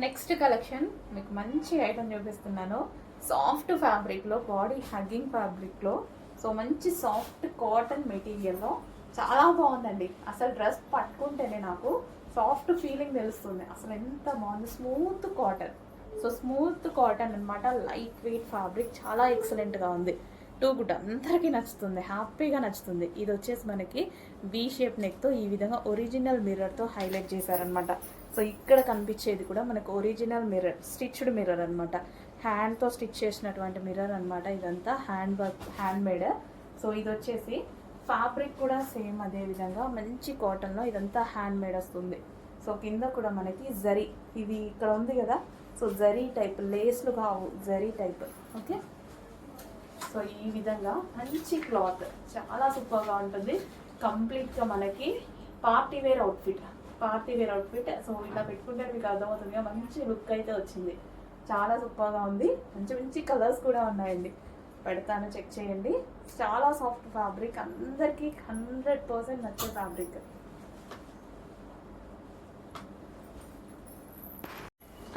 Next collection మీకు మంచి item చూపిస్తున్నాను. సాఫ్ట్ ఫ్యాబ్రిక్లో, బాడీ హగ్గింగ్ ఫ్యాబ్రిక్లో, సో మంచి సాఫ్ట్ కాటన్ మెటీరియల్లో చాలా బాగుందండి. అసలు డ్రెస్ పట్టుకుంటేనే నాకు సాఫ్ట్ ఫీలింగ్ తెలుస్తుంది. అసలు ఎంత బాగుంది. Smooth cotton, so smooth cotton అనమాట. లైట్ వెయిట్ ఫ్యాబ్రిక్, చాలా ఎక్సలెంట్గా ఉంది. టూ గుడ్, అందరికీ నచ్చుతుంది, హ్యాపీగా నచ్చుతుంది. ఇది వచ్చేసి మనకి వి షేప్ నెక్తో ఈ విధంగా ఒరిజినల్ మిర్రర్తో హైలైట్ చేశారనమాట. సో ఇక్కడ కనిపించేది కూడా మనకు ఒరిజినల్ మిర్రర్, స్టిచ్డ్ మిర్రర్ అనమాట. హ్యాండ్తో స్టిచ్ చేసినటువంటి మిర్రర్ అనమాట. ఇదంతా hand work, hand made. So ఇది వచ్చేసి ఫ్యాబ్రిక్ కూడా సేమ్ అదే విధంగా మంచి కాటన్లో ఇదంతా హ్యాండ్ మేడ్ వస్తుంది. సో కింద కూడా మనకి జరీ, ఇది ఇక్కడ ఉంది కదా, సో జరీ టైప్, లేస్లు కావు, జరీ టైప్. ఓకే, సో ఈ విధంగా మంచి క్లాత్, చాలా సూపర్గా ఉంటుంది. కంప్లీట్గా మనకి party wear outfit, party wear outfit. So ఇలా పెట్టుకుంటే మీకు అర్థమవుతుంది, మంచి లుక్ అయితే వచ్చింది. చాలా సూపర్గా ఉంది. మంచి మంచి కలర్స్ కూడా ఉన్నాయండి. పెడతాను, చెక్ చేయండి. చాలా సాఫ్ట్ ఫ్యాబ్రిక్, అందరికీ 100% నచ్చే ఫ్యాబ్రిక్.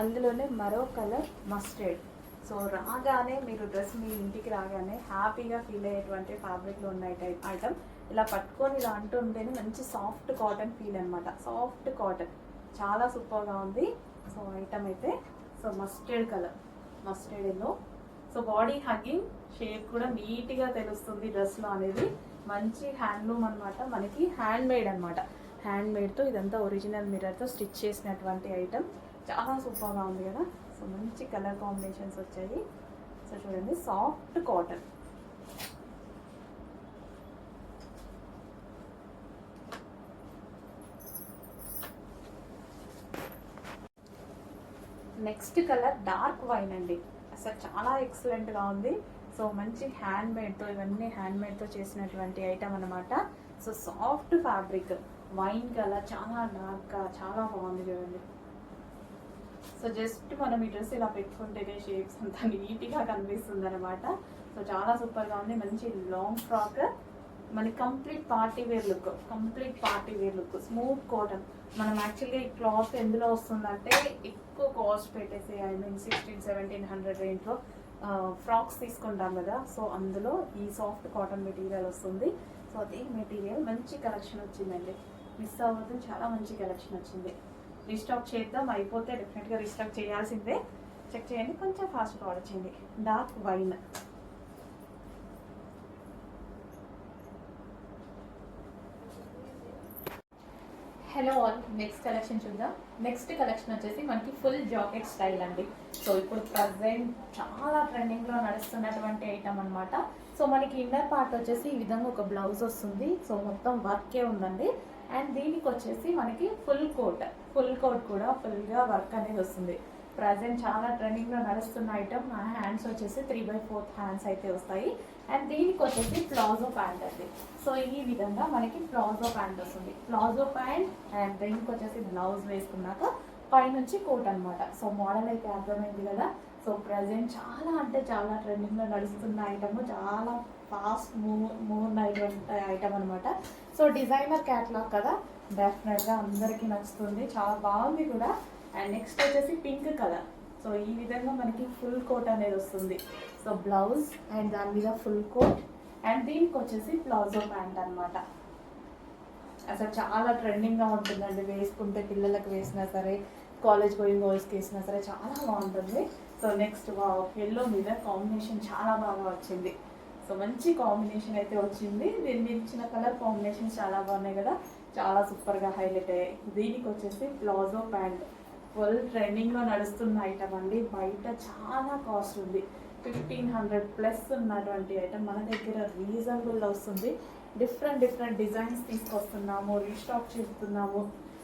అందులోనే మరో కలర్ మస్టర్డ్. సో రాగానే మీరు డ్రెస్ మీ ఇంటికి రాగానే హ్యాపీగా ఫీల్ అయ్యేటువంటి ఫ్యాబ్రిక్లో ఉన్న ఐటమ్. ఇలా పట్టుకొని ఇలా అంటుంటేనే మంచి సాఫ్ట్ కాటన్ ఫీల్ అనమాట. సాఫ్ట్ కాటన్, చాలా సూపర్గా ఉంది. సో ఐటమ్ అయితే so mustard colour, mustard yellow. So body hugging shape కూడా నీట్గా తెలుస్తుంది డ్రెస్లో అనేది. మంచి హ్యాండ్లూమ్ అనమాట, మనకి హ్యాండ్ మేడ్ అనమాట. హ్యాండ్ మేడ్తో ఇదంతా ఒరిజినల్ మిర్రర్తో స్టిచ్ చేసినటువంటి ఐటమ్. చాలా సూపర్గా ఉంది కదా. సో మంచి కలర్ కాంబినేషన్స్ వచ్చాయి. సో చూడండి, soft cotton. Next colour dark wine అండి. అసలు చాలా ఎక్సలెంట్గా ఉంది. సో మంచి హ్యాండ్ మేడ్తో, ఇవన్నీ హ్యాండ్ మేడ్తో చేసినటువంటి ఐటమ్ అనమాట. So soft fabric, wine colour, చాలా డార్క్గా, చాలా బాగుంది చూడండి. సో జస్ట్ మనం ఈ డ్రెస్ ఇలా పెట్టుకుంటేనే షేప్స్ అంతా నీట్గా కనిపిస్తుంది అనమాట. సో చాలా సూపర్గా ఉంది. మంచి లాంగ్ ఫ్రాక్, మనకి complete party wear look, complete party wear look. Smooth cotton. మనం యాక్చువల్గా ఈ క్లాత్ ఎందులో వస్తుందంటే ఎక్కువ కాస్ట్ పెట్టేసి, ఐ మీన్ 1600-1700 రేంజ్లో ఫ్రాక్స్ తీసుకుంటాం కదా. సో అందులో ఈ సాఫ్ట్ కాటన్ మెటీరియల్ వస్తుంది. సో అదే మెటీరియల్ మంచి కలెక్షన్ వచ్చిందండి. మిస్ అవ్వద్దు, చాలా మంచి కలెక్షన్ వచ్చింది. రీస్టాక్ చేద్దాం, అయిపోతే డెఫినెట్గా రీస్టాక్ చేయాల్సిందే. చెక్ చేయండి, కొంచెం ఫాస్ట్గా ఆర్డర్ చేయండి. Dark wine. Hello all, next collection చూద్దాం. నెక్స్ట్ కలెక్షన్ వచ్చేసి మనకి ఫుల్ జాకెట్ స్టైల్ అండి. సో ఇప్పుడు ప్రజెంట్ చాలా ట్రెండింగ్లో నడుస్తున్నటువంటి ఐటమ్ అనమాట. సో మనకి ఇన్నర్ పార్ట్ వచ్చేసి ఈ విధంగా ఒక బ్లౌజ్ వస్తుంది. సో మొత్తం వర్కే ఉందండి. అండ్ దీనికి వచ్చేసి మనకి ఫుల్ కోట్, ఫుల్ కోట్ కూడా ఫుల్గా వర్క్ అనేది వస్తుంది. ప్రజెంట్ చాలా ట్రెండింగ్లో నడుస్తున్న ఐటమ్. నా హ్యాండ్స్ వచ్చేసి 3/4 హ్యాండ్స్ అయితే వస్తాయి. అండ్ దీనికి వచ్చేసి ప్లాజో ప్యాంట్ అండి. సో ఈ విధంగా మనకి ప్లాజో ప్యాంట్ వస్తుంది. ప్లాజో ప్యాంట్ అండ్ దీనికి వచ్చేసి బ్లౌజ్ వేసుకున్నాక పైనుంచి కోట్ అనమాట. సో మోడల్ అయితే అర్థమైంది కదా. సో ప్రజెంట్ చాలా అంటే చాలా ట్రెండింగ్లో నడుస్తున్న ఐటమ్, చాలా ఫాస్ట్ మూవ్ అయినటువంటి ఐటమ్ అనమాట. సో డిజైనర్ క్యాట్లాగ్ కదా, డెఫినెట్గా అందరికీ నచ్చుతుంది. చాలా బాగుంది కూడా. అండ్ నెక్స్ట్ వచ్చేసి పింక్ కలర్. సో ఈ విధంగా మనకి ఫుల్ కోట్ అనేది వస్తుంది. సో బ్లౌజ్ అండ్ దాని మీద ఫుల్ కోట్. అండ్ దీనికి వచ్చేసి ప్లాజో ప్యాంట్ అనమాట. అసలు చాలా ట్రెండింగ్గా ఉంటుందండి. వేసుకుంటే పిల్లలకు వేసినా సరే, కాలేజ్ గోయింగ్ గర్ల్స్కి వేసినా సరే చాలా బాగుంటుంది. సో నెక్స్ట్ ఎల్లో మీద కాంబినేషన్ చాలా బాగా వచ్చింది. సో మంచి కాంబినేషన్ అయితే వచ్చింది. దీని మీద ఇచ్చిన కలర్ కాంబినేషన్ చాలా బాగున్నాయి కదా, చాలా సూపర్గా హైలైట్ అయ్యాయి. దీనికి వచ్చేసి ప్లాజో ప్యాంట్ ఫుల్ ట్రెండింగ్లో నడుస్తున్న ఐటమ్ అండి. బయట చాలా కాస్ట్ ఉంది, 1500+ ఉన్నటువంటి ఐటమ్ మన దగ్గర రీజనబుల్లో వస్తుంది. డిఫరెంట్ డిజైన్స్ తీసుకొస్తున్నాము, రీస్టాక్ చేస్తున్నాము.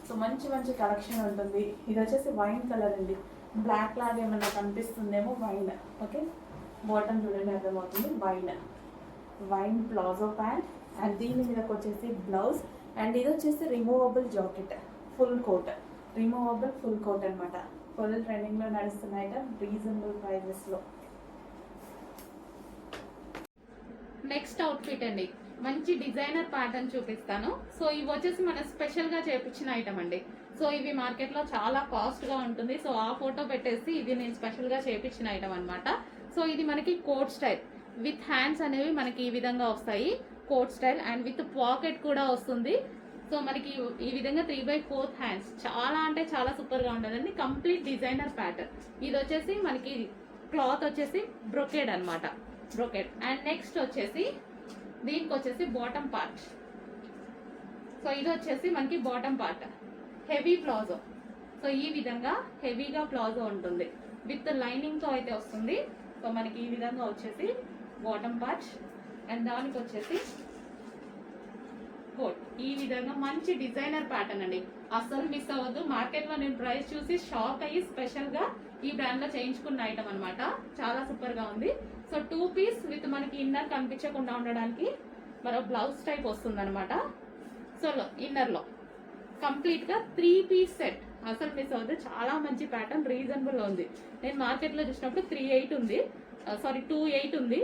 సో మంచి మంచి కలెక్షన్ ఉంటుంది. ఇది వచ్చేసి వైన్ కలర్ అండి. బ్లాక్ లాగా ఏమన్నా కనిపిస్తుందేమో, వైన్. ఓకే, బాటమ్ చూడండి, అర్థమవుతుంది. Wine palazzo pant. అండ్ దీని మీదకి వచ్చేసి బ్లౌజ్. అండ్ ఇది వచ్చేసి removable jacket, full coat, removable full coat అనమాట. ఫుల్ ట్రెండింగ్లో నడుస్తున్న ఐటమ్, రీజనబుల్ ప్రైజెస్లో. నెక్స్ట్ అవుట్ఫిట్ అండి, మంచి డిజైనర్ ప్యాటర్న్ చూపిస్తాను. సో ఇవి వచ్చేసి మన స్పెషల్గా చేపించిన ఐటమ్ అండి. సో ఇవి మార్కెట్లో చాలా కాస్ట్గా ఉంటుంది. సో ఆ ఫోటో పెట్టేసి ఇది నేను స్పెషల్గా చేయించిన ఐటమ్ అనమాట. సో ఇది మనకి కోట్ స్టైల్ విత్ హ్యాండ్స్ అనేవి మనకి ఈ విధంగా వస్తాయి, coat style and with pocket కూడా వస్తుంది. సో మనకి ఈ విధంగా 3/4 హ్యాండ్స్, చాలా అంటే చాలా సూపర్గా ఉంటుందండి. Complete designer pattern. ఇది వచ్చేసి మనకి క్లాత్ వచ్చేసి బ్రొకెడ్ అనమాట, బ్రొకెడ్. అండ్ నెక్స్ట్ వచ్చేసి దీనికి వచ్చేసి బాటమ్ పార్ట్. సో ఇది వచ్చేసి మనకి bottom part heavy palazzo. So ఈ విధంగా హెవీగా ప్లాజో ఉంటుంది, విత్ లైనింగ్తో అయితే వస్తుంది. సో మనకి ఈ విధంగా వచ్చేసి బాటమ్ పార్ట్ అండ్ దానికి వచ్చేసి కోట్. ఈ విధంగా మంచి డిజైనర్ ప్యాటర్న్ అండి, అస్సలు మిస్ అవ్వద్దు. మార్కెట్లో నేను ప్రైస్ చూసి షాక్ అయ్యి స్పెషల్గా ఈ బ్రాండ్లో చేయించుకున్న ఐటమ్ అనమాట. చాలా సూపర్గా ఉంది. సో 2 పీస్ విత్ మనకి ఇన్నర్ కనిపించకుండా ఉండడానికి మరో బ్లౌజ్ టైప్ వస్తుంది అనమాట. సో ఇన్నర్లో కంప్లీట్గా 3 పీస్ సెట్, అసలు మిస్ అవ్వద్దు. చాలా మంచి ప్యాటర్న్, రీజనబుల్ ఉంది. నేను మార్కెట్లో చూసినప్పుడు 3/8 ఉంది, 2/8 ఉంది.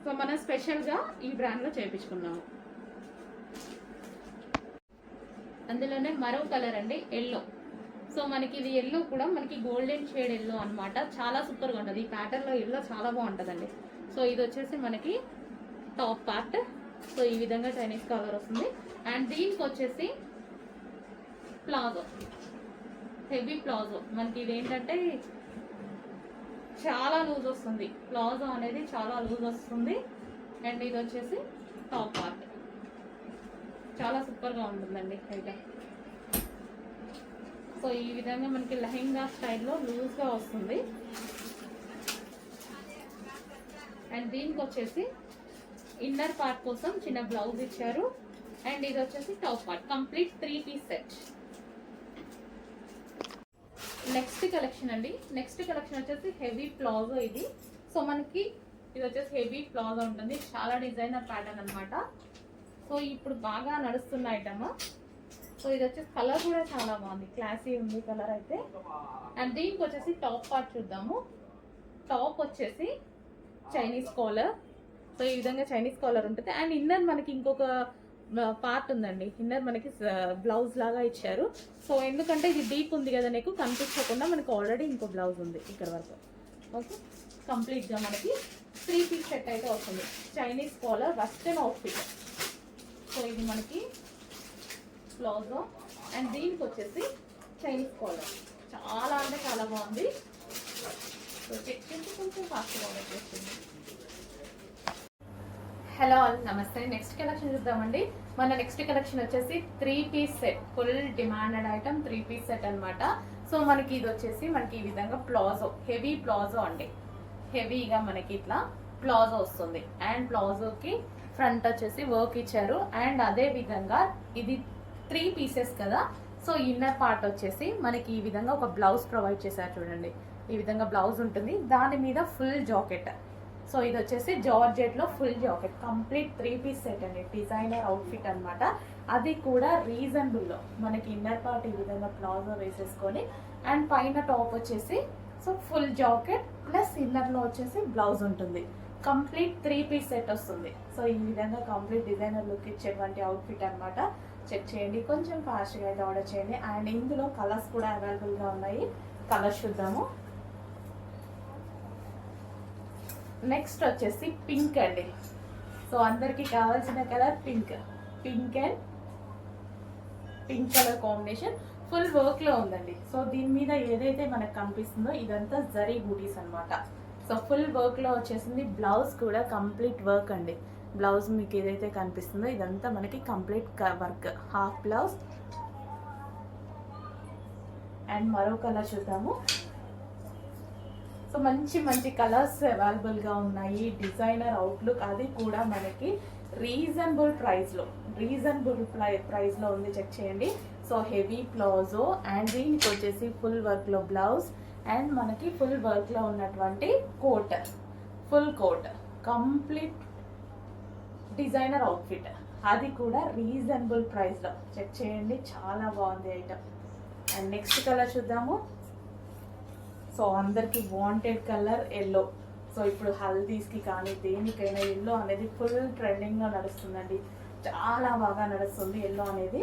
సో మనం స్పెషల్గా ఈ బ్రాండ్లో చేయించుకున్నాము. అందులోనే మరో కలర్ అండి, ఎల్లో. సో మనకి ఇది ఎల్లో కూడా మనకి గోల్డెన్ షేడ్ ఎల్లో అనమాట. చాలా సూపర్గా ఉంటుంది. ఈ ప్యాటర్న్లో ఎల్లో చాలా బాగుంటుందండి. సో ఇది వచ్చేసి మనకి టాప్ పార్ట్. సో ఈ విధంగా చైనీస్ కలర్ వస్తుంది. అండ్ దీనికి వచ్చేసి ప్లాజో, హెవీ ప్లాజో. మనకి ఇది ఏంటంటే చాలా లూజ్ వస్తుంది, ప్లాజో అనేది చాలా లూజ్ వస్తుంది. అండ్ ఇది వచ్చేసి టాప్ పార్ట్, చాలా సూపర్గా ఉంటుందండి అయితే. సో ఈ విధంగా మనకి లెహెంగా స్టైల్లో లూజ్గా వస్తుంది. అండ్ దీనికి వచ్చేసి ఇన్నర్ పార్ట్ కోసం చిన్న బ్లౌజ్ ఇచ్చారు. అండ్ ఇది వచ్చేసి top part, complete 3 piece set. Next collection అండి, నెక్స్ట్ కలెక్షన్ వచ్చేసి హెవీ ప్లాజో ఇది. సో మనకి ఇది వచ్చేసి హెవీ ప్లాజో ఉంటుంది, చాలా డిజైనర్ ప్యాటర్న్ అనమాట. సో ఇప్పుడు బాగా నడుస్తున్న ఐటమ్. సో ఇది వచ్చేసి కలర్ కూడా చాలా బాగుంది, క్లాసీ ఉంది కలర్ అయితే. అండ్ దీనికి వచ్చేసి టాప్ పార్ట్ చూద్దాము. టాప్ వచ్చేసి చైనీస్ కాలర్. సో ఈ విధంగా చైనీస్ కాలర్ ఉంటుంది. అండ్ ఇన్నర్ మనకి ఇంకొక పార్ట్ ఉందండి, ఇన్నర్ మనకి బ్లౌజ్ లాగా ఇచ్చారు. సో ఎందుకంటే ఇది డీప్ ఉంది కదా, నీకు కనిపించకుండా మనకి ఆల్రెడీ ఇంకో బ్లౌజ్ ఉంది ఇక్కడ వరకు. ఓకే, కంప్లీట్గా మనకి 3 పీస్ సెట్ అయితే వస్తుంది. Chinese collar western outfit. So ఇది మనకి ప్లాజో అండ్ దీనికి వచ్చేసి చైనీస్ కాలర్. చాలా అంటే చాలా బాగుంది. సో చెక్ చేసి కొంచెం ఫాస్ట్గా వచ్చేస్తుంది. Hello all, namaste. Next collection చూద్దామండి. మన నెక్స్ట్ కలెక్షన్ వచ్చేసి 3 piece set, full demanded item 3 piece set అనమాట. సో మనకి ఇది వచ్చేసి మనకి ఈ విధంగా ప్లాజో, హెవీ ప్లాజో అండి. హెవీగా మనకి ఇట్లా ప్లాజో వస్తుంది. అండ్ ప్లాజోకి ఫ్రంట్ వచ్చేసి వర్క్ ఇచ్చారు. అండ్ అదే విధంగా ఇది 3 పీసెస్ కదా. సో ఇన్నర్ పార్ట్ వచ్చేసి మనకి ఈ విధంగా ఒక బ్లౌజ్ ప్రొవైడ్ చేశారు చూడండి. ఈ విధంగా బ్లౌజ్ ఉంటుంది, దాని మీద ఫుల్ జాకెట్. సో ఇది వచ్చేసి జార్జెట్లో full jacket, complete 3 piece set అండి, డిజైనర్ అవుట్ఫిట్ అనమాట. అది కూడా రీజనబుల్లో మనకి ఇన్నర్ పార్ట్ ఈ విధంగా ప్లాజో వేసేసుకొని అండ్ పైన టాప్ వచ్చేసి సో ఫుల్ జాకెట్ ప్లస్ ఇన్నర్లో వచ్చేసి బ్లౌజ్ ఉంటుంది. కంప్లీట్ 3 పీస్ సెట్ వస్తుంది. సో ఈ విధంగా కంప్లీట్ డిజైనర్ లుక్ ఇచ్చేటువంటి అవుట్ఫిట్ అనమాట. చెక్ చేయండి, కొంచెం ఫాస్ట్గా అయితే ఆర్డర్ చేయండి. అండ్ ఇందులో కలర్స్ కూడా అవైలబుల్గా ఉన్నాయి. కలర్స్ చూద్దాము. నెక్స్ట్ వచ్చేసి పింక్ అండి. సో అందరికి కావాల్సిన colour pink. Pink and pink colour combination full వర్క్లో ఉందండి. సో దీని మీద ఏదైతే మనకు కనిపిస్తుందో ఇదంతా జరీ బూటీస్ అనమాట. సో ఫుల్ వర్క్లో వచ్చేసింది. బ్లౌజ్ కూడా కంప్లీట్ వర్క్ అండి. బ్లౌజ్ మీకు ఏదైతే కనిపిస్తుందో ఇదంతా మనకి complete work, half blouse. And మరో కలర్ చూద్దాము. సో మంచి మంచి కలర్స్ అవైలబుల్గా ఉన్నాయి. డిజైనర్ అవుట్లుక్, అది కూడా మనకి రీజనబుల్ ప్రైస్లో ఉంది. చెక్ చేయండి. సో హెవీ ప్లాజో అండ్ దీనికి వచ్చేసి ఫుల్ వర్క్లో బ్లౌజ్ అండ్ మనకి ఫుల్ వర్క్లో ఉన్నటువంటి coat, full coat, complete designer outfit, అది కూడా రీజనబుల్ ప్రైస్లో. చెక్ చేయండి, చాలా బాగుంది ఐటమ్. అండ్ నెక్స్ట్ కలర్ చూద్దాము. సో అందరికి వాంటెడ్ కలర్ ఎల్లో. సో ఇప్పుడు హల్దీస్కి కానీ దేనికైనా ఎల్లో అనేది ఫుల్ ట్రెండింగ్లో నడుస్తుందండి, చాలా బాగా నడుస్తుంది ఎల్లో అనేది.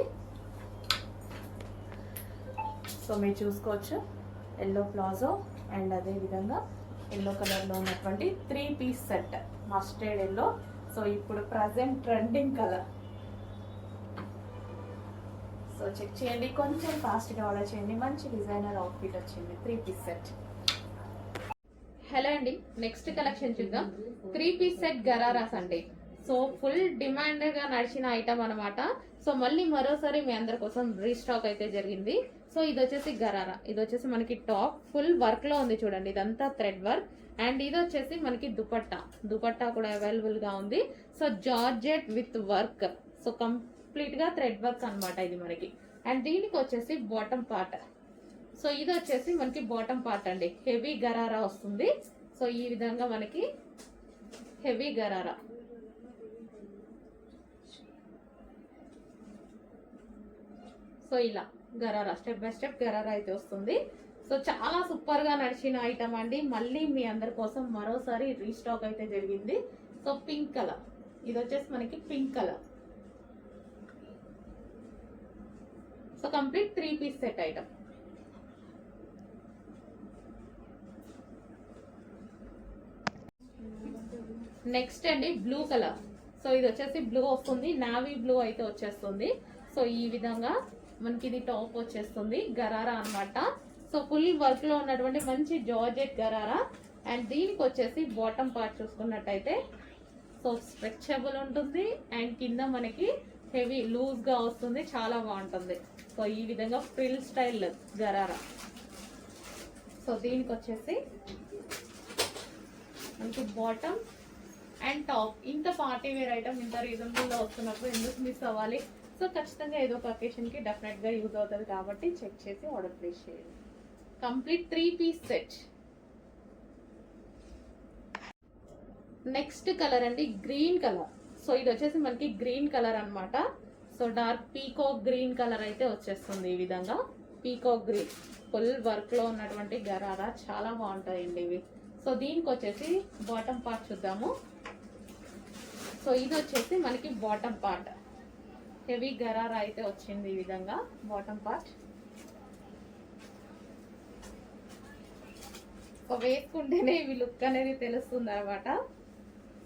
సో మీరు చూసుకోవచ్చు ఎల్లో ప్లాజో అండ్ అదే విధంగా ఎల్లో కలర్లో ఉన్నటువంటి 3 piece set mustard yellow. So ఇప్పుడు present trending colour. So check చేయండి, కొంచెం ఫాస్ట్గా ఆర్డర్ చేయండి. మంచి డిజైనర్ అవుట్ఫిట్ వచ్చింది 3 పీస్ సెట్. హలో అండి, నెక్స్ట్ కలెక్షన్ చూద్దాం. 3 పీస్ సెట్ గరారాస్ అండి. సో ఫుల్ డిమాండ్గా నడిచిన ఐటమ్ అనమాట. సో మళ్ళీ మరోసారి మీ అందరి కోసం రీస్టాక్ అయితే జరిగింది. సో ఇది వచ్చేసి గరారా, ఇది వచ్చేసి మనకి టాప్ ఫుల్ వర్క్ లో ఉంది చూడండి, ఇదంతా థ్రెడ్ వర్క్. అండ్ ఇది వచ్చేసి మనకి దుపట్టా కూడా అవైలబుల్ గా ఉంది. So georgette with work, so complete గా థ్రెడ్ వర్క్ అనమాట ఇది మనకి. అండ్ దీనికి వచ్చేసి బాటమ్ పార్ట్. సో ఇది వచ్చేసి మనకి బాటమ్ పార్ట్ అండి, హెవీ గరారా వస్తుంది. సో ఈ విధంగా మనకి హెవీ గరారా. సో ఇలా gharara step by step gharara అయితే వస్తుంది. సో చాలా సూపర్ గా నడిచిన ఐటమ్ అండి. మళ్ళీ మీ అందరి కోసం మరోసారి రీస్టాక్ అయితే జరిగింది. సో పింక్ కలర్, ఇది వచ్చేసి మనకి pink colour. So complete 3 piece set item. Next అండి బ్లూ కలర్. సో ఇది వచ్చేసి బ్లూ వస్తుంది, నావీ బ్లూ అయితే వచ్చేస్తుంది. సో ఈ విధంగా మనకి ఇది టాప్ వచ్చేస్తుంది, గరారా అన్నమాట. సో ఫుల్ వర్క్ లో ఉన్నటువంటి మంచి జార్జెట్ గరారా. అండ్ దీనికి వచ్చేసి బాటమ్ పార్ట్ చూసుకున్నట్టయితే సో స్ట్రెచబుల్ ఉంటుంది అండ్ కింద మనకి హెవీ లూజ్ గా వస్తుంది, చాలా బాగుంటుంది. సో ఈ విధంగా ఫ్రిల్ స్టైల్ గరారా. సో దీనికి వచ్చేసి మనకి బాటమ్ అండ్ టాప్. ఇంత పార్టీ వేర్ ఐటమ్ ఇంత రీజనబుల్ లో వస్తున్నప్పుడు ఎందుకు మిస్ అవ్వాలి? సో ఖచ్చితంగా ఏదో ఒక అకేషన్ కి డెఫినెట్ గా యూజ్ అవుతుంది కాబట్టి చెక్ చేసి ఆర్డర్ ప్లేస్ చేయండి. Complete 3 piece set. Next colour అండి గ్రీన్ కలర్. సో ఇది వచ్చేసి మనకి గ్రీన్ కలర్ అన్నమాట. So dark peacock green colour అయితే వచ్చేస్తుంది. ఈ విధంగా పీకాక్ గ్రీన్ ఫుల్ వర్క్ లో ఉన్నటువంటి గరారా, చాలా బాగుంటాయండి ఇవి. సో దీనికి వచ్చేసి బాటమ్ పార్ట్ చూద్దాము. సో ఇది వచ్చేసి మనకి బాటమ్ పార్ట్, హెవీ గరారా అయితే వచ్చింది. ఈ విధంగా బాటమ్ పార్ట్. సో వేసుకుంటేనే ఇవి లుక్ అనేది తెలుస్తుంది అనమాట.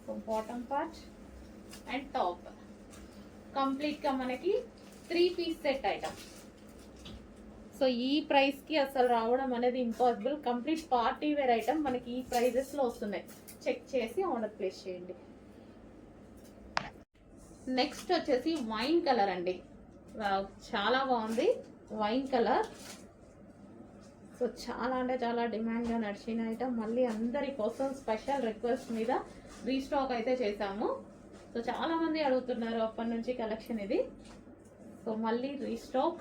So bottom part and top complete గా మనకి 3 పీస్ సెట్ ఐటమ్. సో ఈ ప్రైస్ కి అసలు రావడం అనేది impossible. Complete party wear item మనకి ఈ ప్రైజెస్ లో వస్తున్నాయి. చెక్ చేసి ఆర్డర్ ప్లేస్ చేయండి. నెక్స్ట్ వచ్చేసి వైన్ కలర్ అండి. చాలా బాగుంది వైన్ కలర్. సో చాలా అంటే చాలా డిమాండ్ గా నడిచిన ఐటమ్. మళ్ళీ అందరి కోసం స్పెషల్ రిక్వెస్ట్ మీద రీస్టాక్ అయితే చేసాము. సో చాలా మంది అడుగుతున్నారు అప్పటి నుంచి కలెక్షన్ ఇది. సో మళ్ళీ రీస్టాక్.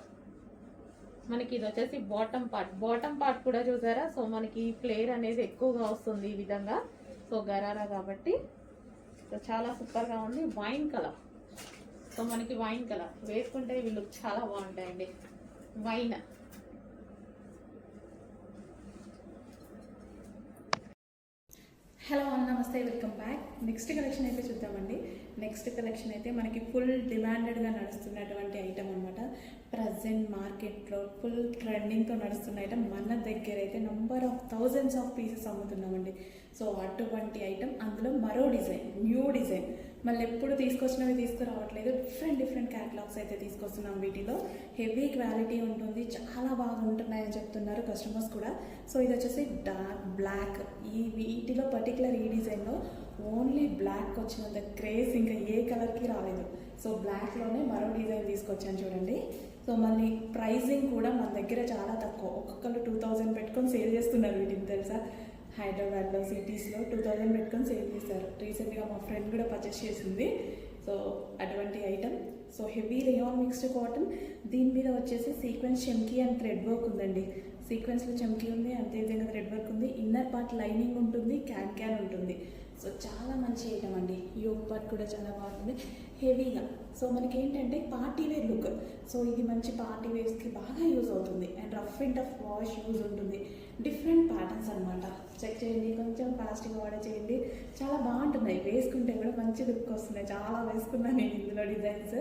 మనకి ఇది వచ్చేసి బాటమ్ పార్ట్ కూడా చూసారా. సో మనకి ఫ్లేర్ అనేది ఎక్కువగా వస్తుంది ఈ విధంగా. సో గరారా కాబట్టి సో చాలా సూపర్ గా ఉంది. Wine colour. సో మనకి వైన్ కలర్ వేసుకుంటే ఇవి లుక్ చాలా బాగుంటాయండి. వైన్. హలో నమస్తే, వెల్కమ్ బ్యాక్. నెక్స్ట్ కలెక్షన్ అయితే చూద్దామండి. నెక్స్ట్ కలెక్షన్ అయితే మనకి ఫుల్ డిమాండెడ్గా నడుస్తున్నటువంటి ఐటమ్ అనమాట. ప్రజెంట్ మార్కెట్లో ఫుల్ ట్రెండింగ్తో నడుస్తున్న ఐటమ్. మన దగ్గర అయితే number of thousands of pieces అమ్ముతున్నామండి. సో అటువంటి ఐటమ్, అందులో మరో డిజైన్, న్యూ డిజైన్. మళ్ళీ ఎప్పుడు తీసుకొచ్చినవి తీసుకురావట్లేదు, డిఫరెంట్ క్యాటలాగ్స్ అయితే తీసుకొస్తున్నాం. వీటిలో హెవీ క్వాలిటీ ఉంటుంది, చాలా బాగుంటున్నాయని చెప్తున్నారు కస్టమర్స్ కూడా. సో ఇది వచ్చేసి డార్క్ బ్లాక్. వీటిలో పర్టికులర్ ఈ డిజైన్లో ఓన్లీ బ్లాక్ వచ్చినంత క్రేజ్ ఇంకా ఏ కలర్కి రాలేదు. సో బ్లాక్లోనే మరో డిజైన్ తీసుకొచ్చాను చూడండి. సో మళ్ళీ ప్రైజింగ్ కూడా మన దగ్గర చాలా తక్కువ. ఒక్కొక్కరు 2000 పెట్టుకొని సేల్ చేస్తున్నారు వీటిని, తెలుసా? హైదరాబాద్లో సిటీస్లో 2000 పెట్టుకొని సేల్ చేశారు. రీసెంట్గా మా ఫ్రెండ్ కూడా పర్చేస్ చేసింది. సో అటువంటి item. So heavy rayon mixed cotton. దీని మీద వచ్చేసి సీక్వెన్స్ చెమ్కీ అండ్ థ్రెడ్ వర్క్ ఉందండి. సీక్వెన్స్లో చెమ్కీ ఉంది, అంతేవిధంగా థ్రెడ్ వర్క్ ఉంది. ఇన్నర్ పార్ట్ లైనింగ్ ఉంటుంది, క్యాన్ ఉంటుంది. సో చాలా మంచి ఐటమ్ అండి. యోగ్ పార్ట్ కూడా చాలా బాగుంటుంది, హెవీగా. సో మనకి ఏంటంటే పార్టీ వేర్ లుక్. సో ఇది మంచి పార్టీ వేర్స్కి బాగా యూజ్ అవుతుంది. And rough and tough wash use ఉంటుంది. డిఫరెంట్ ప్యాటర్న్స్ అనమాట. చెక్ చేయండి, కొంచెం ఫాస్ట్గా ఆర్డర్ చేయండి. చాలా బాగుంటున్నాయి, వేసుకుంటే కూడా మంచి లుక్ వస్తున్నాయి. చాలా వేసుకున్నాను నేను ఇందులో డిజైన్స్,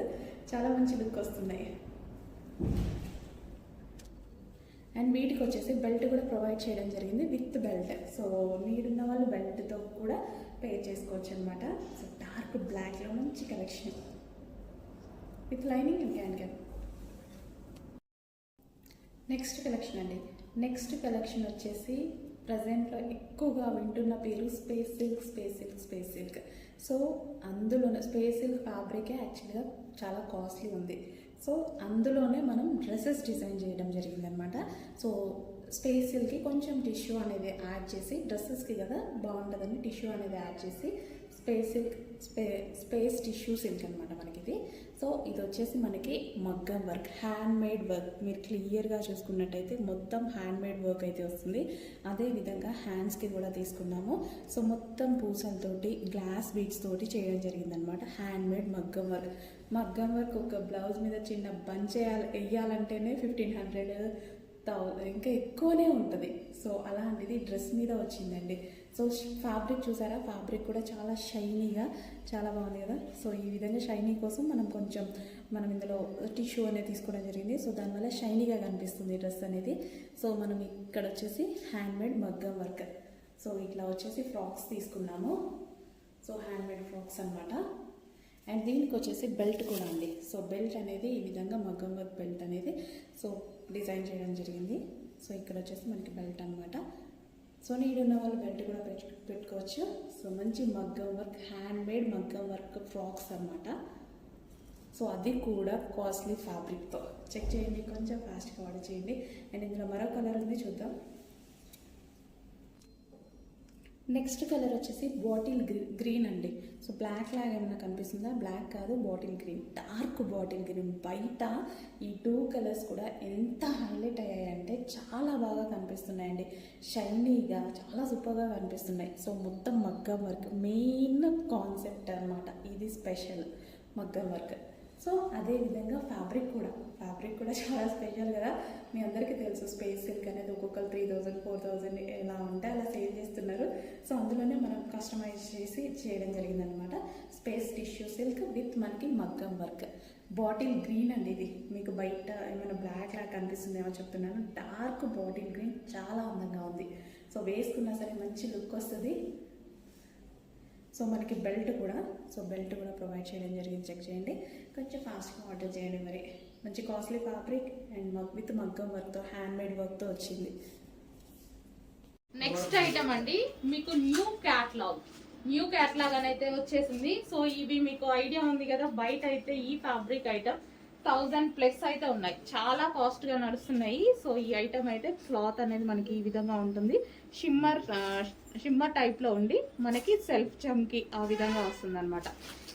చాలా మంచి లుక్ వస్తున్నాయి. అండ్ వీటికి వచ్చేసి బెల్ట్ కూడా ప్రొవైడ్ చేయడం జరిగింది విత్ బెల్ట్. సో నీడ్ ఉన్న వాళ్ళు బెల్ట్తో కూడా పేర్ చేసుకోవచ్చు అనమాట. సో డార్క్ బ్లాక్లో మంచి collection with lining and can. Next collection అండి. నెక్స్ట్ కలెక్షన్ వచ్చేసి ప్రజెంట్లో ఎక్కువగా వింటున్న పేరు space silk. Space silk space silk so అందులోనే స్పేస్ సిల్క్ ఫ్యాబ్రికే యాక్చువల్గా చాలా కాస్ట్లీ ఉంది. సో అందులోనే మనం డ్రెస్సెస్ డిజైన్ చేయడం జరిగిందనమాట. సో స్పేస్ సిల్క్కి కొంచెం టిష్యూ అనేది యాడ్ చేసి, డ్రెస్సెస్కి కదా బాగుంటుందని టిష్యూ అనేది యాడ్ చేసి space silk space tissue silk అనమాట మనకి ఇది. సో ఇది వచ్చేసి మనకి మగ్గం వర్క్, హ్యాండ్ మేడ్ వర్క్. మీరు క్లియర్గా చూసుకున్నట్టయితే మొత్తం హ్యాండ్ మేడ్ వర్క్ అయితే వస్తుంది. అదేవిధంగా హ్యాండ్స్కి కూడా తీసుకున్నాము. సో మొత్తం పూసలతోటి గ్లాస్ బీడ్స్ తోటి చేయడం జరిగిందనమాట. హ్యాండ్ మేడ్ మగ్గం వర్క్. మగ్గం వర్క్ ఒక బ్లౌజ్ మీద చిన్న బంచ్ వేయాలంటేనే 1500 ఇంకా ఎక్కువనే ఉంటుంది. సో అలాంటిది డ్రెస్ మీద వచ్చిందండి. సో ఫ్యాబ్రిక్ చూసారా, ఫ్యాబ్రిక్ కూడా చాలా షైనీగా చాలా బాగుంది కదా. సో ఈ విధంగా షైనీ కోసం మనం ఇందులో టిష్యూ అనేది తీసుకోవడం జరిగింది. సో దానివల్ల షైనీగా కనిపిస్తుంది డ్రెస్ అనేది. సో మనం ఇక్కడ వచ్చేసి హ్యాండ్ మేడ్ మగ్గం వర్క్. సో ఇట్లా వచ్చేసి ఫ్రాక్స్ తీసుకున్నాము. సో హ్యాండ్ మేడ్ ఫ్రాక్స్ అనమాట. అండ్ దీనికి వచ్చేసి బెల్ట్ కూడా అండి. సో బెల్ట్ అనేది ఈ విధంగా మగ్గం వర్క్ బెల్ట్ అనేది సో డిజైన్ చేయడం జరిగింది. సో ఇక్కడ వచ్చేసి మనకి బెల్ట్ అనమాట. సో నీడ్ ఉన్న వాళ్ళు బెల్ట్ కూడా పెట్టుకోవచ్చు. సో మంచి మగ్గం వర్క్, హ్యాండ్ మేడ్ మగ్గం వర్క్ ఫ్రాక్స్ అనమాట. సో అది కూడా కాస్ట్లీ ఫ్యాబ్రిక్తో. చెక్ చేయండి, కొంచెం ఫాస్ట్గా ఆర్డర్ చేయండి. అండ్ ఇందులో మరో కలర్ ఉంది, చూద్దాం. నెక్స్ట్ కలర్ వచ్చేసి బాటిల్ గ్రీన్ అండి. సో బ్లాక్ లాగా ఏమైనా కనిపిస్తుందా? బ్లాక్ కాదు, bottle green, dark bottle green. బయట ఈ 2 కలర్స్ కూడా ఎంత హైలైట్ అయ్యాయంటే చాలా బాగా కనిపిస్తున్నాయండి. షైనీగా చాలా సూపర్గా కనిపిస్తున్నాయి. సో మొత్తం మగ్గం వర్క్ మెయిన్ కాన్సెప్ట్ అనమాట. ఇది స్పెషల్ మగ్గం వర్క్. సో అదేవిధంగా ఫ్యాబ్రిక్ కూడా చాలా స్పెషల్ కదా. మీ అందరికీ తెలుసు స్పేస్ సిల్క్ అనేది ఒక్కొక్కరు 3000 4000 ఎలా ఉంటే అలా సేల్ చేస్తున్నారు. సో అందులోనే మనం కస్టమైజ్ చేసి చేయడం జరిగిందనమాట. స్పేస్ టిష్యూ సిల్క్ విత్ మనకి మగ్గం వర్క్. బాటిల్ గ్రీన్ అండి ఇది. మీకు బయట ఏమైనా బ్లాక్ లాగా కనిపిస్తుందేమో చెప్తున్నాను. డార్క్ బాటిల్ గ్రీన్ చాలా అందంగా ఉంది. సో వేసుకున్నా సరే మంచి లుక్ వస్తుంది. సో మనకి బెల్ట్ కూడా ప్రొవైడ్ చేయడం జరిగింది. చెక్ చేయండి, కొంచెం ఫాస్ట్గా ఆర్డర్ చేయండి. మరి మంచి కాస్ట్లీ ఫ్యాబ్రిక్ అండ్ విత్ మగ్గం వర్క్తో, హ్యాండ్ మేడ్ వర్క్తో వచ్చింది. నెక్స్ట్ ఐటమ్ అండి, మీకు న్యూ క్యాట్లాగ్ అని అయితే వచ్చేసింది. సో ఇవి మీకు ఐడియా ఉంది కదా, బయట అయితే ఈ ఫ్యాబ్రిక్ ఐటమ్ 1000+ అయితే ఉన్నాయి. చాలా కాస్ట్ గా నడుస్తున్నాయి. సో ఈ ఐటమ్ అయితే క్లాత్ అనేది మనకి ఈ విధంగా ఉంటుంది. షిమ్మర్ టైప్ లో ఉండి మనకి సెల్ఫ్ చమ్కి ఆ విధంగా వస్తుంది అనమాట.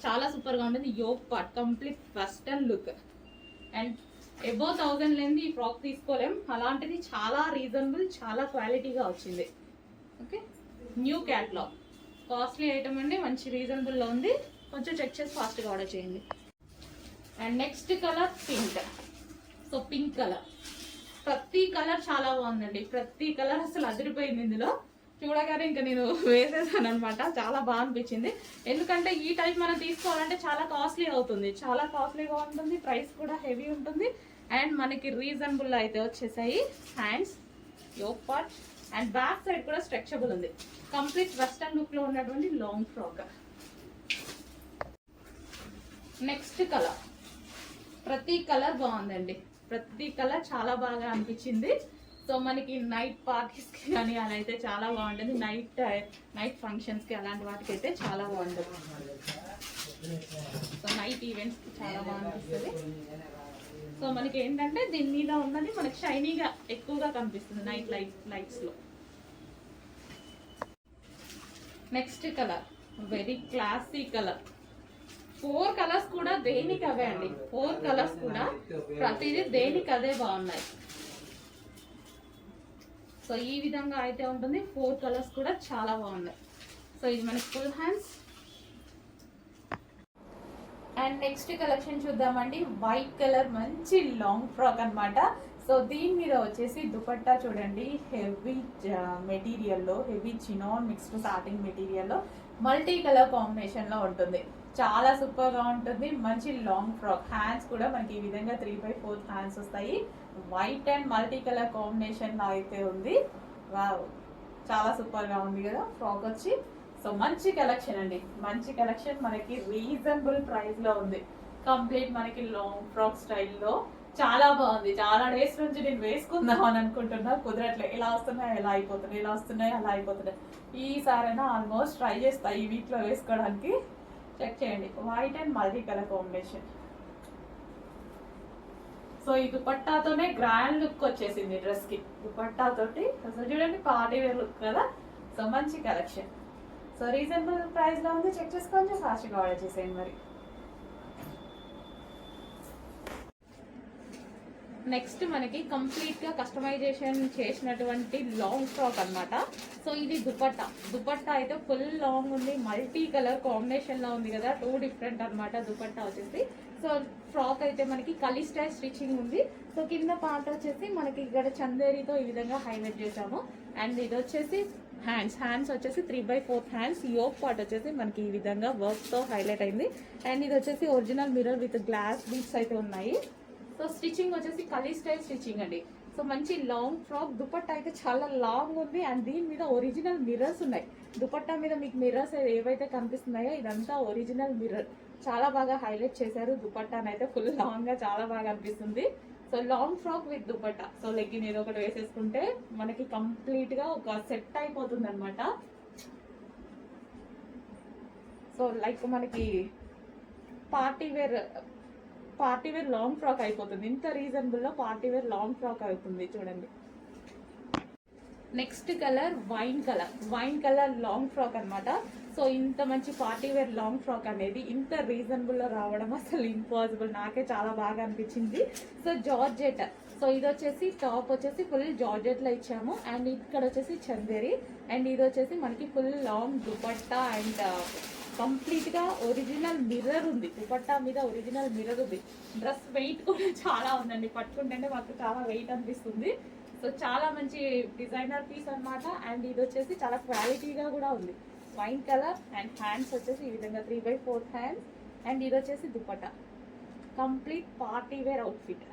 చాలా సూపర్ గా ఉంటుంది. Yoke part complete western look. And above 1000 లేని ఈ ఫ్రాక్ తీసుకోలేం. అలాంటిది చాలా రీజనబుల్, చాలా క్వాలిటీగా వచ్చింది. Okay, new catalogue costly item అండి. మంచి రీజనబుల్ లో ఉంది. కొంచెం చెక్ చేసి ఫాస్ట్ గా ఆర్డర్ చేయండి. And next colour pink. So pink colour, ప్రతి కలర్ చాలా బాగుందండి. ప్రతి కలర్ అసలు అదిరిపోయింది. ఇందులో చూడగానే ఇంకా నేను వేసేసాను అనమాట. చాలా బాగా అనిపించింది. ఎందుకంటే ఈ టైప్ మనం తీసుకోవాలంటే చాలా కాస్ట్లీ అవుతుంది, చాలా కాస్ట్లీగా ఉంటుంది. ప్రైస్ కూడా హెవీ ఉంటుంది. అండ్ మనకి రీజనబుల్ అయితే వచ్చేసాయి. Hands, yoke part and back side కూడా స్ట్రెచబుల్ ఉంది. కంప్లీట్ వెస్టర్న్ లుక్ లో ఉన్నటువంటి లాంగ్ ఫ్రాక్. నెక్స్ట్ కలర్, ప్రతి కలర్ బాగుందండి. ప్రతి కలర్ చాలా బాగా అనిపించింది. సో మనకి నైట్ పార్టీస్ కి కానీ అలా అయితే చాలా బాగుంటుంది. నైట్ ఫంక్షన్స్ కి అలాంటి వాటికి అయితే చాలా బాగుంటుంది. సో నైట్ ఈవెంట్స్ కి చాలా బాగా అనిపిస్తుంది. సో మనకి ఏంటంటే దీని మీద ఉన్నది మనకి షైనీగా ఎక్కువగా కనిపిస్తుంది నైట్ లైట్స్ లో. Next colour very classy colour. 4 colours కూడా దేనికి అవే అండి. 4 కలర్స్ కూడా ప్రతిదీ దేనికి అదే బాగున్నాయి. సో ఈ విధంగా అయితే ఉంటుంది. 4 కలర్స్ కూడా చాలా బాగున్నాయి. సో ఇది మనకి full hands. And next collection చూద్దామండి. వైట్ కలర్ మంచి లాంగ్ ఫ్రాక్ అన్నమాట. సో దీని మీద వచ్చేసి దుపట్టా చూడండి, హెవీ మెటీరియల్లో, హెవీ చినాన్ మిక్స్డ్ సాటిన్ మెటీరియల్లో మల్టీ కలర్ కాంబినేషన్ లో ఉంటుంది. చాలా సూపర్ గా ఉంటుంది. మంచి లాంగ్ ఫ్రాక్. హ్యాండ్స్ కూడా మనకి ఈ విధంగా 3/4 హ్యాండ్స్ వస్తాయి. White and multi colour combination అయితే ఉంది. వావ్, చాలా సూపర్ గా ఉంది కదా ఫ్రాక్ వచ్చి. సో మంచి కలెక్షన్ అండి, మంచి కలెక్షన్ మనకి రీజనబుల్ ప్రైస్ లో ఉంది. కంప్లీట్ మనకి లాంగ్ ఫ్రాక్ స్టైల్లో చాలా బాగుంది. చాలా డేస్ నుంచి నేను వేసుకుందాం అని అనుకుంటున్నా, కుదరట్లే. ఇలా వస్తున్నాయి ఎలా అయిపోతున్నాయి, ఇలా వస్తున్నాయి అలా అయిపోతున్నాయి. ఈసారైనా ఆల్మోస్ట్ ట్రై చేస్తా ఈ వీక్ లో వేసుకోవడానికి. చెక్ చేయండి, white and multi colour combination. So ఈ దుపట్టాతోనే గ్రాండ్ లుక్ వచ్చేసింది డ్రెస్ కి. దుపట్టా తోటి అసలు చూడండి పార్టీ వేర్ లుక్ కదా. సో మంచి కలెక్షన్. సో రీజనబుల్ ప్రైస్ లో ఉంది, చెక్ చేసుకోండి, ఫాస్ట్గా ఆర్డర్ చేసేయండి. మరి నెక్స్ట్ మనకి కంప్లీట్ గా కస్టమైజేషన్ చేసినటువంటి లాంగ్ ఫ్రాక్ అన్నమాట. సో ఇది దుపట్టా అయితే ఫుల్ లాంగ్ ఉంది, మల్టీ కలర్ కాంబినేషన్ లో ఉంది కదా, 2 డిఫరెంట్ అన్నమాట దుపట్టా వచ్చేసి. సో ఫ్రాక్ అయితే మనకి కలీ స్టైల్ స్టిచ్చింగ్ ఉంది. సో కింద పార్ట్ వచ్చేసి మనకి ఇక్కడ చందేరితో ఈ విధంగా హైలైట్ చేసాము. అండ్ ఇది వచ్చేసి హ్యాండ్స్ వచ్చేసి 3/4 హ్యాండ్స్. యోక్ పార్ట్ వచ్చేసి మనకి ఈ విధంగా వర్క్ తో హైలైట్ అయింది. అండ్ ఇది వచ్చేసి original mirror with glass beads అయితే ఉన్నాయి. సో స్టిచ్చింగ్ వచ్చేసి కలీ స్టైల్ స్టిచ్చింగ్ అండి. సో మంచి లాంగ్ ఫ్రాక్. దుపట్టా అయితే చాలా లాంగ్ ఉంది అండ్ దీని మీద ఒరిజినల్ మిర్రర్స్ ఉన్నాయి. దుపట్టా మీద మీకు మిర్రర్స్ ఏవైతే కనిపిస్తున్నాయో ఇదంతా ఒరిజినల్ మిర్రర్. చాలా బాగా హైలైట్ చేశారు. దుపట్టాని అయితే ఫుల్ లాంగ్ గా చాలా బాగా అనిపిస్తుంది. So long frock with dupatta. So legging ఏదో ఒకటి వేసేసుకుంటే మనకి కంప్లీట్ గా ఒక సెట్ అయిపోతుంది అనమాట. సో లైక్ మనకి పార్టీ వేర్ లాంగ్ ఫ్రాక్ అయిపోతుంది. ఇంత రీజనబుల్ లో పార్టీ వేర్ లాంగ్ ఫ్రాక్ అవుతుంది చూడండి. Next colour wine colour long frock అన్నమాట. సో ఇంత మంచి పార్టీ వేర్ లాంగ్ ఫ్రాక్ అనేది ఇంత రీజనబుల్ లో రావడం అసలు ఇంపాసిబుల్. నాకే చాలా బాగా అనిపించింది. So georgette. సో ఇది వచ్చేసి టాప్ వచ్చేసి ఫుల్ జార్జెట్ లో ఇచ్చాము. అండ్ ఇక్కడ వచ్చేసి చందేరి. అండ్ ఇది వచ్చేసి మనకి full long dupatta and complete గా ఒరిజినల్ మిర్రర్ ఉంది. దుపట్టా మీద ఒరిజినల్ మిర్రర్ ఉంది. డ్రెస్ వెయిట్ కూడా చాలా ఉందండి, పట్టుకుంటే మాకు చాలా వెయిట్ అనిపిస్తుంది. సో చాలా మంచి డిజైనర్ పీస్ అన్నమాట. అండ్ ఇది వచ్చేసి చాలా క్వాలిటీగా కూడా ఉంది. వైన్ కలర్ అండ్ హ్యాండ్స్ వచ్చేసి ఈ విధంగా 3/4 హ్యాండ్స్. అండ్ ఇది వచ్చేసి dupatta. Complete party wear outfit.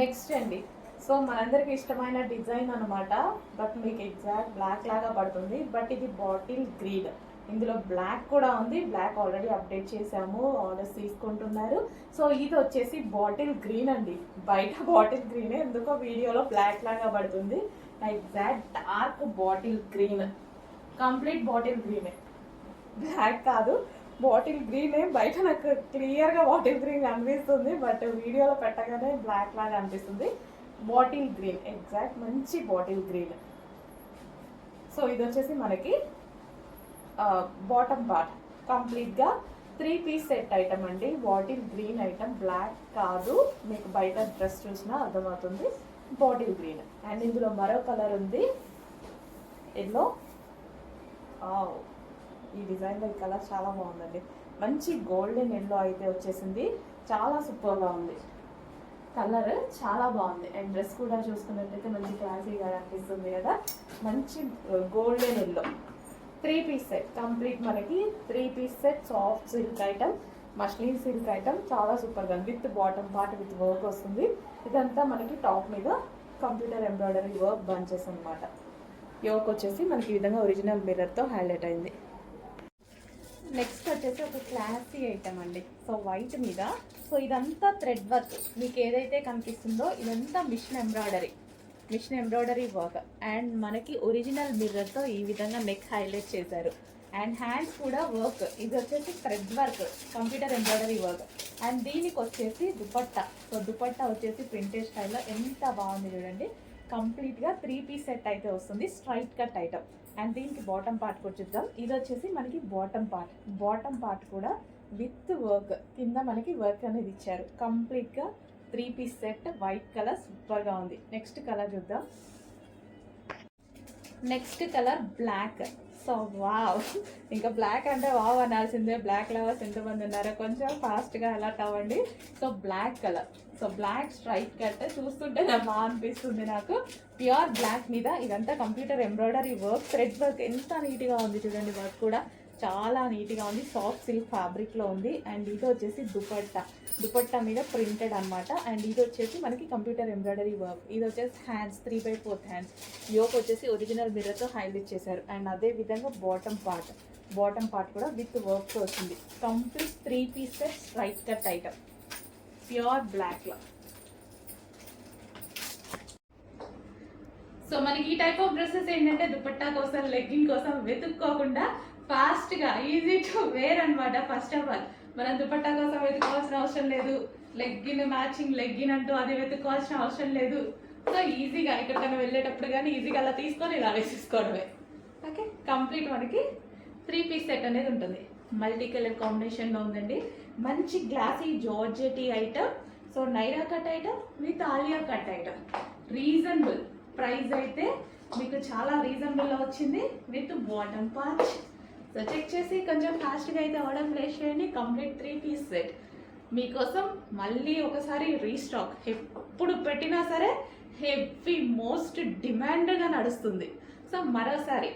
Next అండి, సో మనందరికి ఇష్టమైన డిజైన్ అనమాట. బట్ మీకు ఎగ్జాక్ట్ బ్లాక్ లాగా పడుతుంది. బట్ ఇది బాటిల్ గ్రీన్. ఇందులో బ్లాక్ కూడా ఉంది. బ్లాక్ ఆల్రెడీ అప్డేట్ చేసాము, ఆర్డర్స్ తీసుకుంటున్నారు. సో ఇది వచ్చేసి బాటిల్ గ్రీన్ అండి. బయట బాటిల్ గ్రీనే, ఎందుకో వీడియోలో బ్లాక్ లాగా పడుతుంది. Exact dark bottle green. Complete bottle గ్రీనే, బ్లాక్ కాదు, బాటిల్ గ్రీనే. బయట నాకు క్లియర్గా బాటిల్ గ్రీన్ అనిపిస్తుంది, బట్ వీడియోలో పెట్టగానే బ్లాక్ లాగా అనిపిస్తుంది. బాటిల్ గ్రీన్, ఎగ్జాక్ట్ మంచి బాటిల్ గ్రీన్. సో ఇది వచ్చేసి మనకి బాటమ్ పార్ట్. కంప్లీట్గా 3 పీస్ సెట్ ఐటమ్ అండి. బాటిల్ గ్రీన్ ఐటమ్, బ్లాక్ కాదు. మీకు బయట డ్రెస్ చూసినా అర్థమవుతుంది, బాటిల్ గ్రీన్. అండ్ ఇందులో మరో కలర్ ఉంది, ఎల్లో. ఈ డిజైన్లో ఈ కలర్ చాలా బాగుందండి. మంచి గోల్డెన్ ఎల్లో అయితే వచ్చేసింది. చాలా సూపర్గా ఉంది. కలర్ చాలా బాగుంది. అండ్ డ్రెస్ కూడా చూసుకున్నట్లయితే మంచి క్లాసీగా అనిపిస్తుంది కదా. మంచి golden yellow 3 piece set. Complete మనకి 3 piece set. Soft silk item, muslin silk item. చాలా సూపర్గా with bottom part with work వస్తుంది. ఇదంతా మనకి టాప్ మీద కంప్యూటర్ ఎంబ్రాయిడరీ వర్క్ బంచెస్ అనమాట. యోక్ వచ్చేసి మనకి ఈ విధంగా ఒరిజినల్ మిర్రర్తో హైలైట్ అయింది. నెక్స్ట్ వచ్చేసి ఒక క్లాసీ ఐటమ్ అండి. సో వైట్ మీద. సో ఇదంతా థ్రెడ్ వర్క్. మీకు ఏదైతే కనిపిస్తుందో ఇదంతా మిషన్ ఎంబ్రాయిడరీ వర్క్. అండ్ మనకి ఒరిజినల్ మిర్రర్తో ఈ విధంగా నెక్ హైలైట్ చేశారు. అండ్ హ్యాండ్స్ కూడా వర్క్. ఇది వచ్చేసి thread work, computer embroidery work. And దీనికి వచ్చేసి దుపట్టా. సో దుపట్టా వచ్చేసి ప్రింటెడ్ స్టైల్లో ఎంత బాగుంది చూడండి. కంప్లీట్గా 3 పీస్ సెట్ అయితే వస్తుంది, స్ట్రైట్ కట్ ఐటమ్. అండ్ దీనికి బాటమ్ పార్ట్ కూడా చూద్దాం. ఇది వచ్చేసి మనకి బాటమ్ పార్ట్ కూడా విత్ వర్క్. కింద మనకి వర్క్ అనేది ఇచ్చారు. కంప్లీట్గా 3 పీస్ సెట్. వైట్ కలర్ సూపర్గా ఉంది. నెక్స్ట్ కలర్ చూద్దాం. Next colour black. So wow, ఇంకా బ్లాక్ అంటే వావ్ అనాల్సిందే. బ్లాక్ లవర్స్ ఎంతమంది ఉన్నారో కొంచెం ఫాస్ట్గా అలర్ట్ అవ్వండి. So black colour. So black straight cut చూస్తుంటే బాగా అనిపిస్తుంది నాకు. ప్యూర్ బ్లాక్ మీద ఇదంతా computer embroidery work, thread work ఎంత నీట్గా ఉంది చూడండి. వర్క్ కూడా చాలా నీట్గా ఉంది. సాఫ్ట్ సిల్క్ ఫ్యాబ్రిక్లో ఉంది. అండ్ ఇది వచ్చేసి దుపట్టా మీద ప్రింటెడ్ అనమాట. అండ్ ఇది వచ్చేసి మనకి కంప్యూటర్ ఎంబ్రాయిడరీ వర్క్. ఇది వచ్చేసి హ్యాండ్స్ 3/4 హ్యాండ్స్. యోక్ వచ్చేసి ఒరిజినల్ మిర్రర్తో హైలైట్ చేశారు. అండ్ అదే విధంగా బాటమ్ పార్ట్ కూడా విత్ వర్క్తో వచ్చింది. Complete 3 piece set straight cut item pure బ్లాక్లో. సో మనకి ఈ టైప్ ఆఫ్ డ్రెస్సెస్ ఏంటంటే దుపట్టా కోసం, లెగ్గింగ్ కోసం వెతుక్కోకుండా ఫాస్ట్గా ఈజీ టు వేర్ అనమాట. ఫస్ట్ ఆఫ్ ఆల్ మనం దుపట్టా కోసం వెతుక్కోవాల్సిన అవసరం లేదు. లెగ్గిన్ మ్యాచింగ్ లెగ్గిన్ అంటూ అది వెతుక్కోవాల్సిన అవసరం లేదు. సో ఈజీగా ఎక్కడికైనా వెళ్ళేటప్పుడు కానీ ఈజీగా అలా తీసుకొని ఇలా వేసేసుకోవడమే. ఓకే, కంప్లీట్ మనకి 3 పీస్ సెట్ అనేది ఉంటుంది. మల్టీ కలర్ కాంబినేషన్లో ఉందండి. మంచి glossy georgette item. So Naira cut item with Alia cut item. Reasonable price అయితే మీకు చాలా రీజనబుల్లో వచ్చింది with bottom part. So check చేసి కొంచెం ఫాస్ట్గా అయితే ఆర్డర్ ప్లేస్ చేయండి. కంప్లీట్ 3 పీస్ సెట్ మీకోసం మళ్ళీ ఒకసారి రీస్టాక్. ఎప్పుడు పెట్టినా సరే హెవీ మోస్ట్ డిమాండ్గా నడుస్తుంది. సో మరోసారి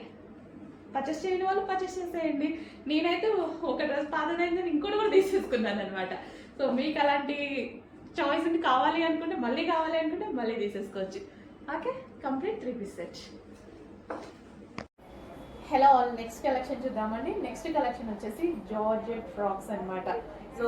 పర్చేస్ చేయని వాళ్ళు పర్చేస్ చేసేయండి. నేనైతే ఒక డ్రెస్ పాతదైందని ఇంకోటి కూడా తీసేసుకున్నాను అనమాట. సో మీకు అలాంటి చాయిస్ కావాలి అనుకుంటే మళ్ళీ తీసేసుకోవచ్చు. Okay, complete 3 piece set. Hello all, next collection చూద్దామండి. నెక్స్ట్ కలెక్షన్ వచ్చేసి జార్జెట్ ఫ్రాక్స్ అనమాట. సో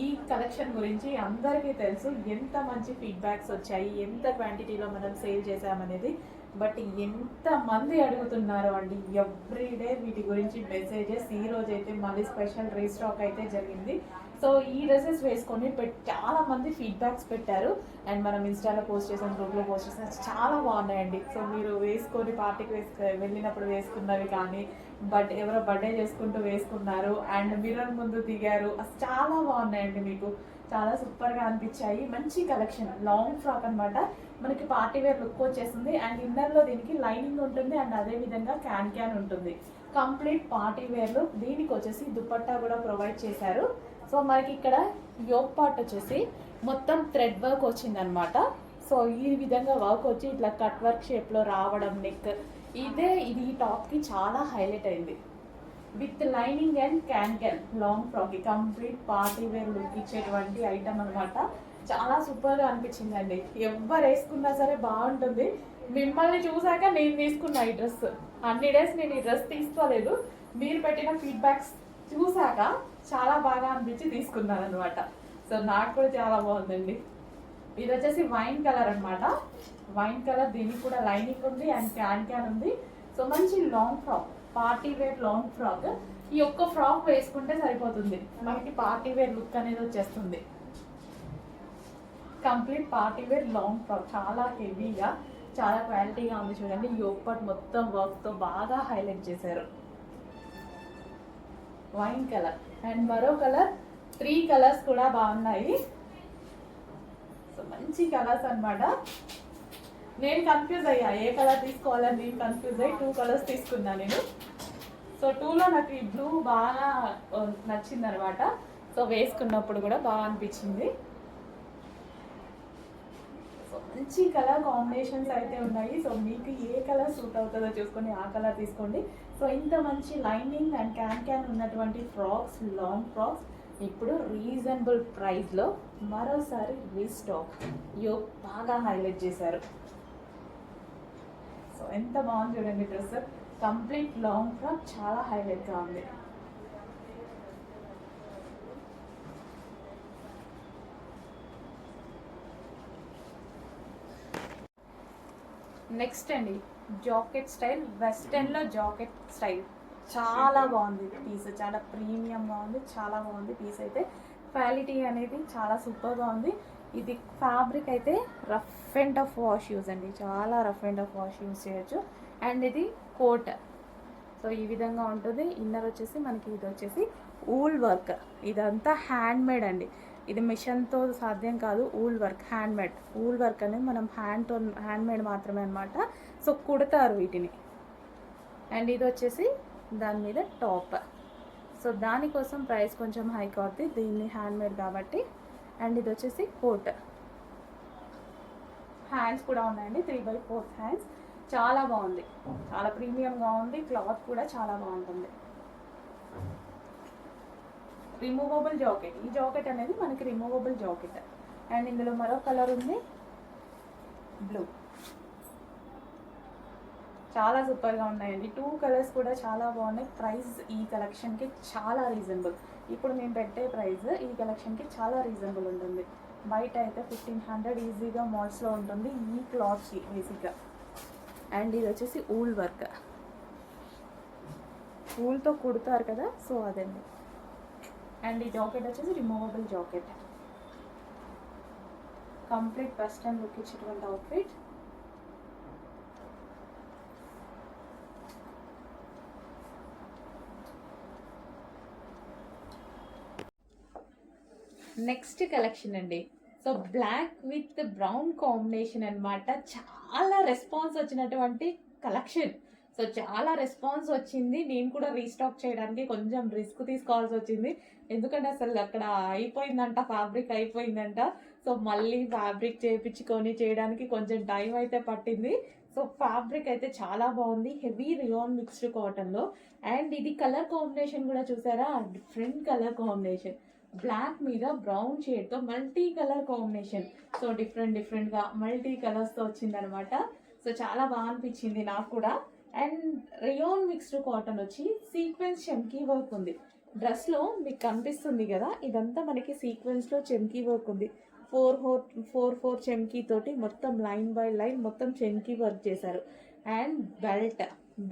ఈ కలెక్షన్ గురించి అందరికీ తెలుసు, ఎంత మంచి ఫీడ్బ్యాక్స్ వచ్చాయి, ఎంత క్వాంటిటీలో మనం సేల్ చేసామనేది. బట్ ఎంతమంది అడుగుతున్నారు అండి ఎవ్రీడే వీటి గురించి మెసేజెస్. ఈ రోజు అయితే మళ్ళీ స్పెషల్ రీస్టాక్ అయితే జరిగింది. సో ఈ డ్రెస్సెస్ వేసుకొని చాలా మంది ఫీడ్బ్యాక్స్ పెట్టారు. అండ్ మనం ఇన్స్టాలో పోస్ట్ చేసాం, గ్రూప్లో పోస్ట్ చేసాం, చాలా బాగున్నాయండి. సో మీరు వేసుకొని పార్టీకి వెళ్ళినప్పుడు వేసుకున్నవి కానీ, ఎవరో బర్త్డే చేసుకుంటూ వేసుకున్నారు అండ్ మిర్రర్ ముందు దిగారు, అసలు చాలా బాగున్నాయండి. మీకు చాలా సూపర్గా అనిపించాయి. మంచి కలెక్షన్. లాంగ్ ఫ్రాక్ అనమాట. మనకి పార్టీ వేర్ లుక్ వచ్చేస్తుంది. అండ్ ఇన్నర్లో దీనికి లైనింగ్ ఉంటుంది. అండ్ అదే విధంగా క్యాన్ ఉంటుంది. Complete party wear look. దీనికి వచ్చేసి దుపట్టా కూడా ప్రొవైడ్ చేశారు. సో మనకి ఇక్కడ యోక్ పార్ట్ వచ్చేసి మొత్తం థ్రెడ్ వర్క్ వచ్చిందనమాట. సో ఈ విధంగా వర్క్ వచ్చి ఇట్లా కట్ వర్క్ షేప్లో రావడం, నెక్ ఇది ఈ టాప్కి చాలా హైలైట్ అయింది. With lining and can long frock. Complete party wear look ఇచ్చేటువంటి ఐటమ్ అనమాట. చాలా సూపర్గా అనిపించిందండి. ఎవరు వేసుకున్నా సరే బాగుంటుంది. మిమ్మల్ని చూసాక నేను తీసుకున్నా ఈ డ్రెస్. అన్ని డేస్ నేను ఈ డ్రెస్ తీసుకోలేదు. మీరు పెట్టిన ఫీడ్బ్యాక్స్ చూసాక చాలా బాగా అనిపించి తీసుకున్నాను అనమాట. సో నాకు కూడా చాలా బాగుందండి. ఇది వచ్చేసి వైన్ కలర్ అనమాట. వైన్ కలర్, దీనికి కూడా లైనింగ్ ఉంది అండ్ క్యాన్ ఉంది. సో మంచి long frock, party wear long frock. ఈ ఒక్క ఫ్రాక్ వేసుకుంటే సరిపోతుంది, మనకి పార్టీ వేర్ లుక్ అనేది వచ్చేస్తుంది. Complete party wear long frock, చాలా హెవీగా, చాలా క్వాలిటీగా ఉంది. చూడండి, యోక్ పార్ట్ మొత్తం వర్క్తో బాగా హైలైట్ చేశారు. వైన్ కలర్ అండ్ మరో కలర్, 3 కలర్స్ కూడా బాగున్నాయి. సో మంచి కలర్స్ అనమాట. నేను కన్ఫ్యూజ్ అయ్యా ఏ కలర్ తీసుకోవాలని. నేను కన్ఫ్యూజ్ అయ్యి 2 కలర్స్ తీసుకున్నా నేను. సో 2లో నాకు ఈ బ్లూ బాగా నచ్చింది అనమాట. సో వేసుకున్నప్పుడు కూడా బాగా అనిపించింది. సో మంచి కలర్ కాంబినేషన్స్ అయితే ఉన్నాయి. సో మీకు ఏ కలర్ సూట్ అవుతుందో చూసుకొని ఆ కలర్ తీసుకోండి. సో ఇంత మంచి లైనింగ్ అండ్ క్యాన్ ఉన్నటువంటి ఫ్రాక్స్, లాంగ్ ఫ్రాక్స్ ఇప్పుడు రీజనబుల్ ప్రైస్లో మరోసారి రీస్టాక్. యోక్ బాగా హైలైట్ చేశారు. సో ఎంత బాగుంది చూడండి డ్రెస్. కంప్లీట్ లాంగ్ ఫ్రాక్ చాలా హైలైట్గా ఉంది. నెక్స్ట్ అండి, జాకెట్ స్టైల్, వెస్టర్న్లో జాకెట్ స్టైల్. చాలా బాగుంది పీస్, చాలా ప్రీమియంగా ఉంది, చాలా బాగుంది పీస్ అయితే. క్వాలిటీ అనేది చాలా సూపర్గా ఉంది. ఇది ఫ్యాబ్రిక్ అయితే rough and tough wash use అండి, చాలా rough and tough wash use చేయొచ్చు. అండ్ ఇది కోట్. సో ఈ విధంగా ఉంటుంది. ఇన్నర్ వచ్చేసి మనకి ఇది వచ్చేసి ఊల్ వర్క్. ఇదంతా హ్యాండ్ మేడ్ అండి. ఇది మిషన్తో సాధ్యం కాదు. Wool work, hand made. Wool work అనేది మనం హ్యాండ్ మేడ్ మాత్రమే అనమాట. సో కుడతారు వీటిని. అండ్ ఇది వచ్చేసి దాని మీద టాప్. సో దానికోసం ప్రైస్ కొంచెం హై అవుతుంది, దీన్ని హ్యాండ్ మేడ్ కాబట్టి. అండ్ ఇది వచ్చేసి కోట్. హ్యాండ్స్ కూడా ఉన్నాయండి, 3/4 హ్యాండ్స్. చాలా బాగుంది, చాలా ప్రీమియంగా ఉంది. క్లాత్ కూడా చాలా బాగుంటుంది. Removable jacket. ఈ జాకెట్ అనేది మనకి రిమూవబుల్ జాకెట్. అండ్ ఇందులో మరో కలర్ ఉంది, బ్లూ. చాలా సూపర్గా ఉన్నాయండి. 2 కలర్స్ కూడా చాలా బాగున్నాయి. ప్రైస్ ఈ కలెక్షన్కి చాలా రీజనబుల్. ఇప్పుడు మేము పెట్టే ప్రైస్ ఈ కలెక్షన్కి చాలా రీజనబుల్ ఉంటుంది. బయట అయితే 1500 ఈజీగా మాల్స్లో ఉంటుంది ఈ క్లాత్కి బేసిక్గా. అండ్ ఇది వచ్చేసి ఊల్ వర్క్, ఊల్తో కుడతారు కదా, సో అదండి. అండ్ ఈ జాకెట్ వచ్చేసి removable jacket. Complete western look ఇచ్చేటువంటి అవుట్ఫిట్. నెక్స్ట్ కలెక్షన్ అండి. So black with brown combination అన్నమాట. చాలా రెస్పాన్స్ వచ్చినటువంటి కలెక్షన్. సో చాలా రెస్పాన్స్ వచ్చింది. నేను కూడా రీస్టాక్ చేయడానికి కొంచెం రిస్క్ తీసుకోవాల్సి వచ్చింది. ఎందుకంటే అసలు అక్కడ అయిపోయిందంట, ఫ్యాబ్రిక్ అయిపోయిందంట. సో మళ్ళీ ఫ్యాబ్రిక్ చేయించుకొని చేయడానికి కొంచెం టైం అయితే పట్టింది. సో ఫ్యాబ్రిక్ అయితే చాలా బాగుంది, హెవీ రియాన్ మిక్స్డ్ కాటన్లో. అండ్ ఇది కలర్ కాంబినేషన్ కూడా చూసారా, డిఫరెంట్ కలర్ కాంబినేషన్. బ్లాక్ మీద బ్రౌన్ షేడ్తో మల్టీ కలర్ కాంబినేషన్. సో డిఫరెంట్గా మల్టీ కలర్స్తో వచ్చిందనమాట. సో చాలా బాగా అనిపించింది నాకు కూడా. అండ్ రియాన్ మిక్స్డ్ కాటన్ వచ్చి సీక్వెన్స్ చెమ్కీ వర్క్ ఉంది. డ్రెస్లో మీకు కనిపిస్తుంది కదా, ఇదంతా మనకి సీక్వెన్స్లో చెమ్కీ వర్క్ ఉంది. 4 చెమ్కీ తోటి మొత్తం లైన్ బై లైన్ మొత్తం చెమ్కీ వర్క్ చేశారు. అండ్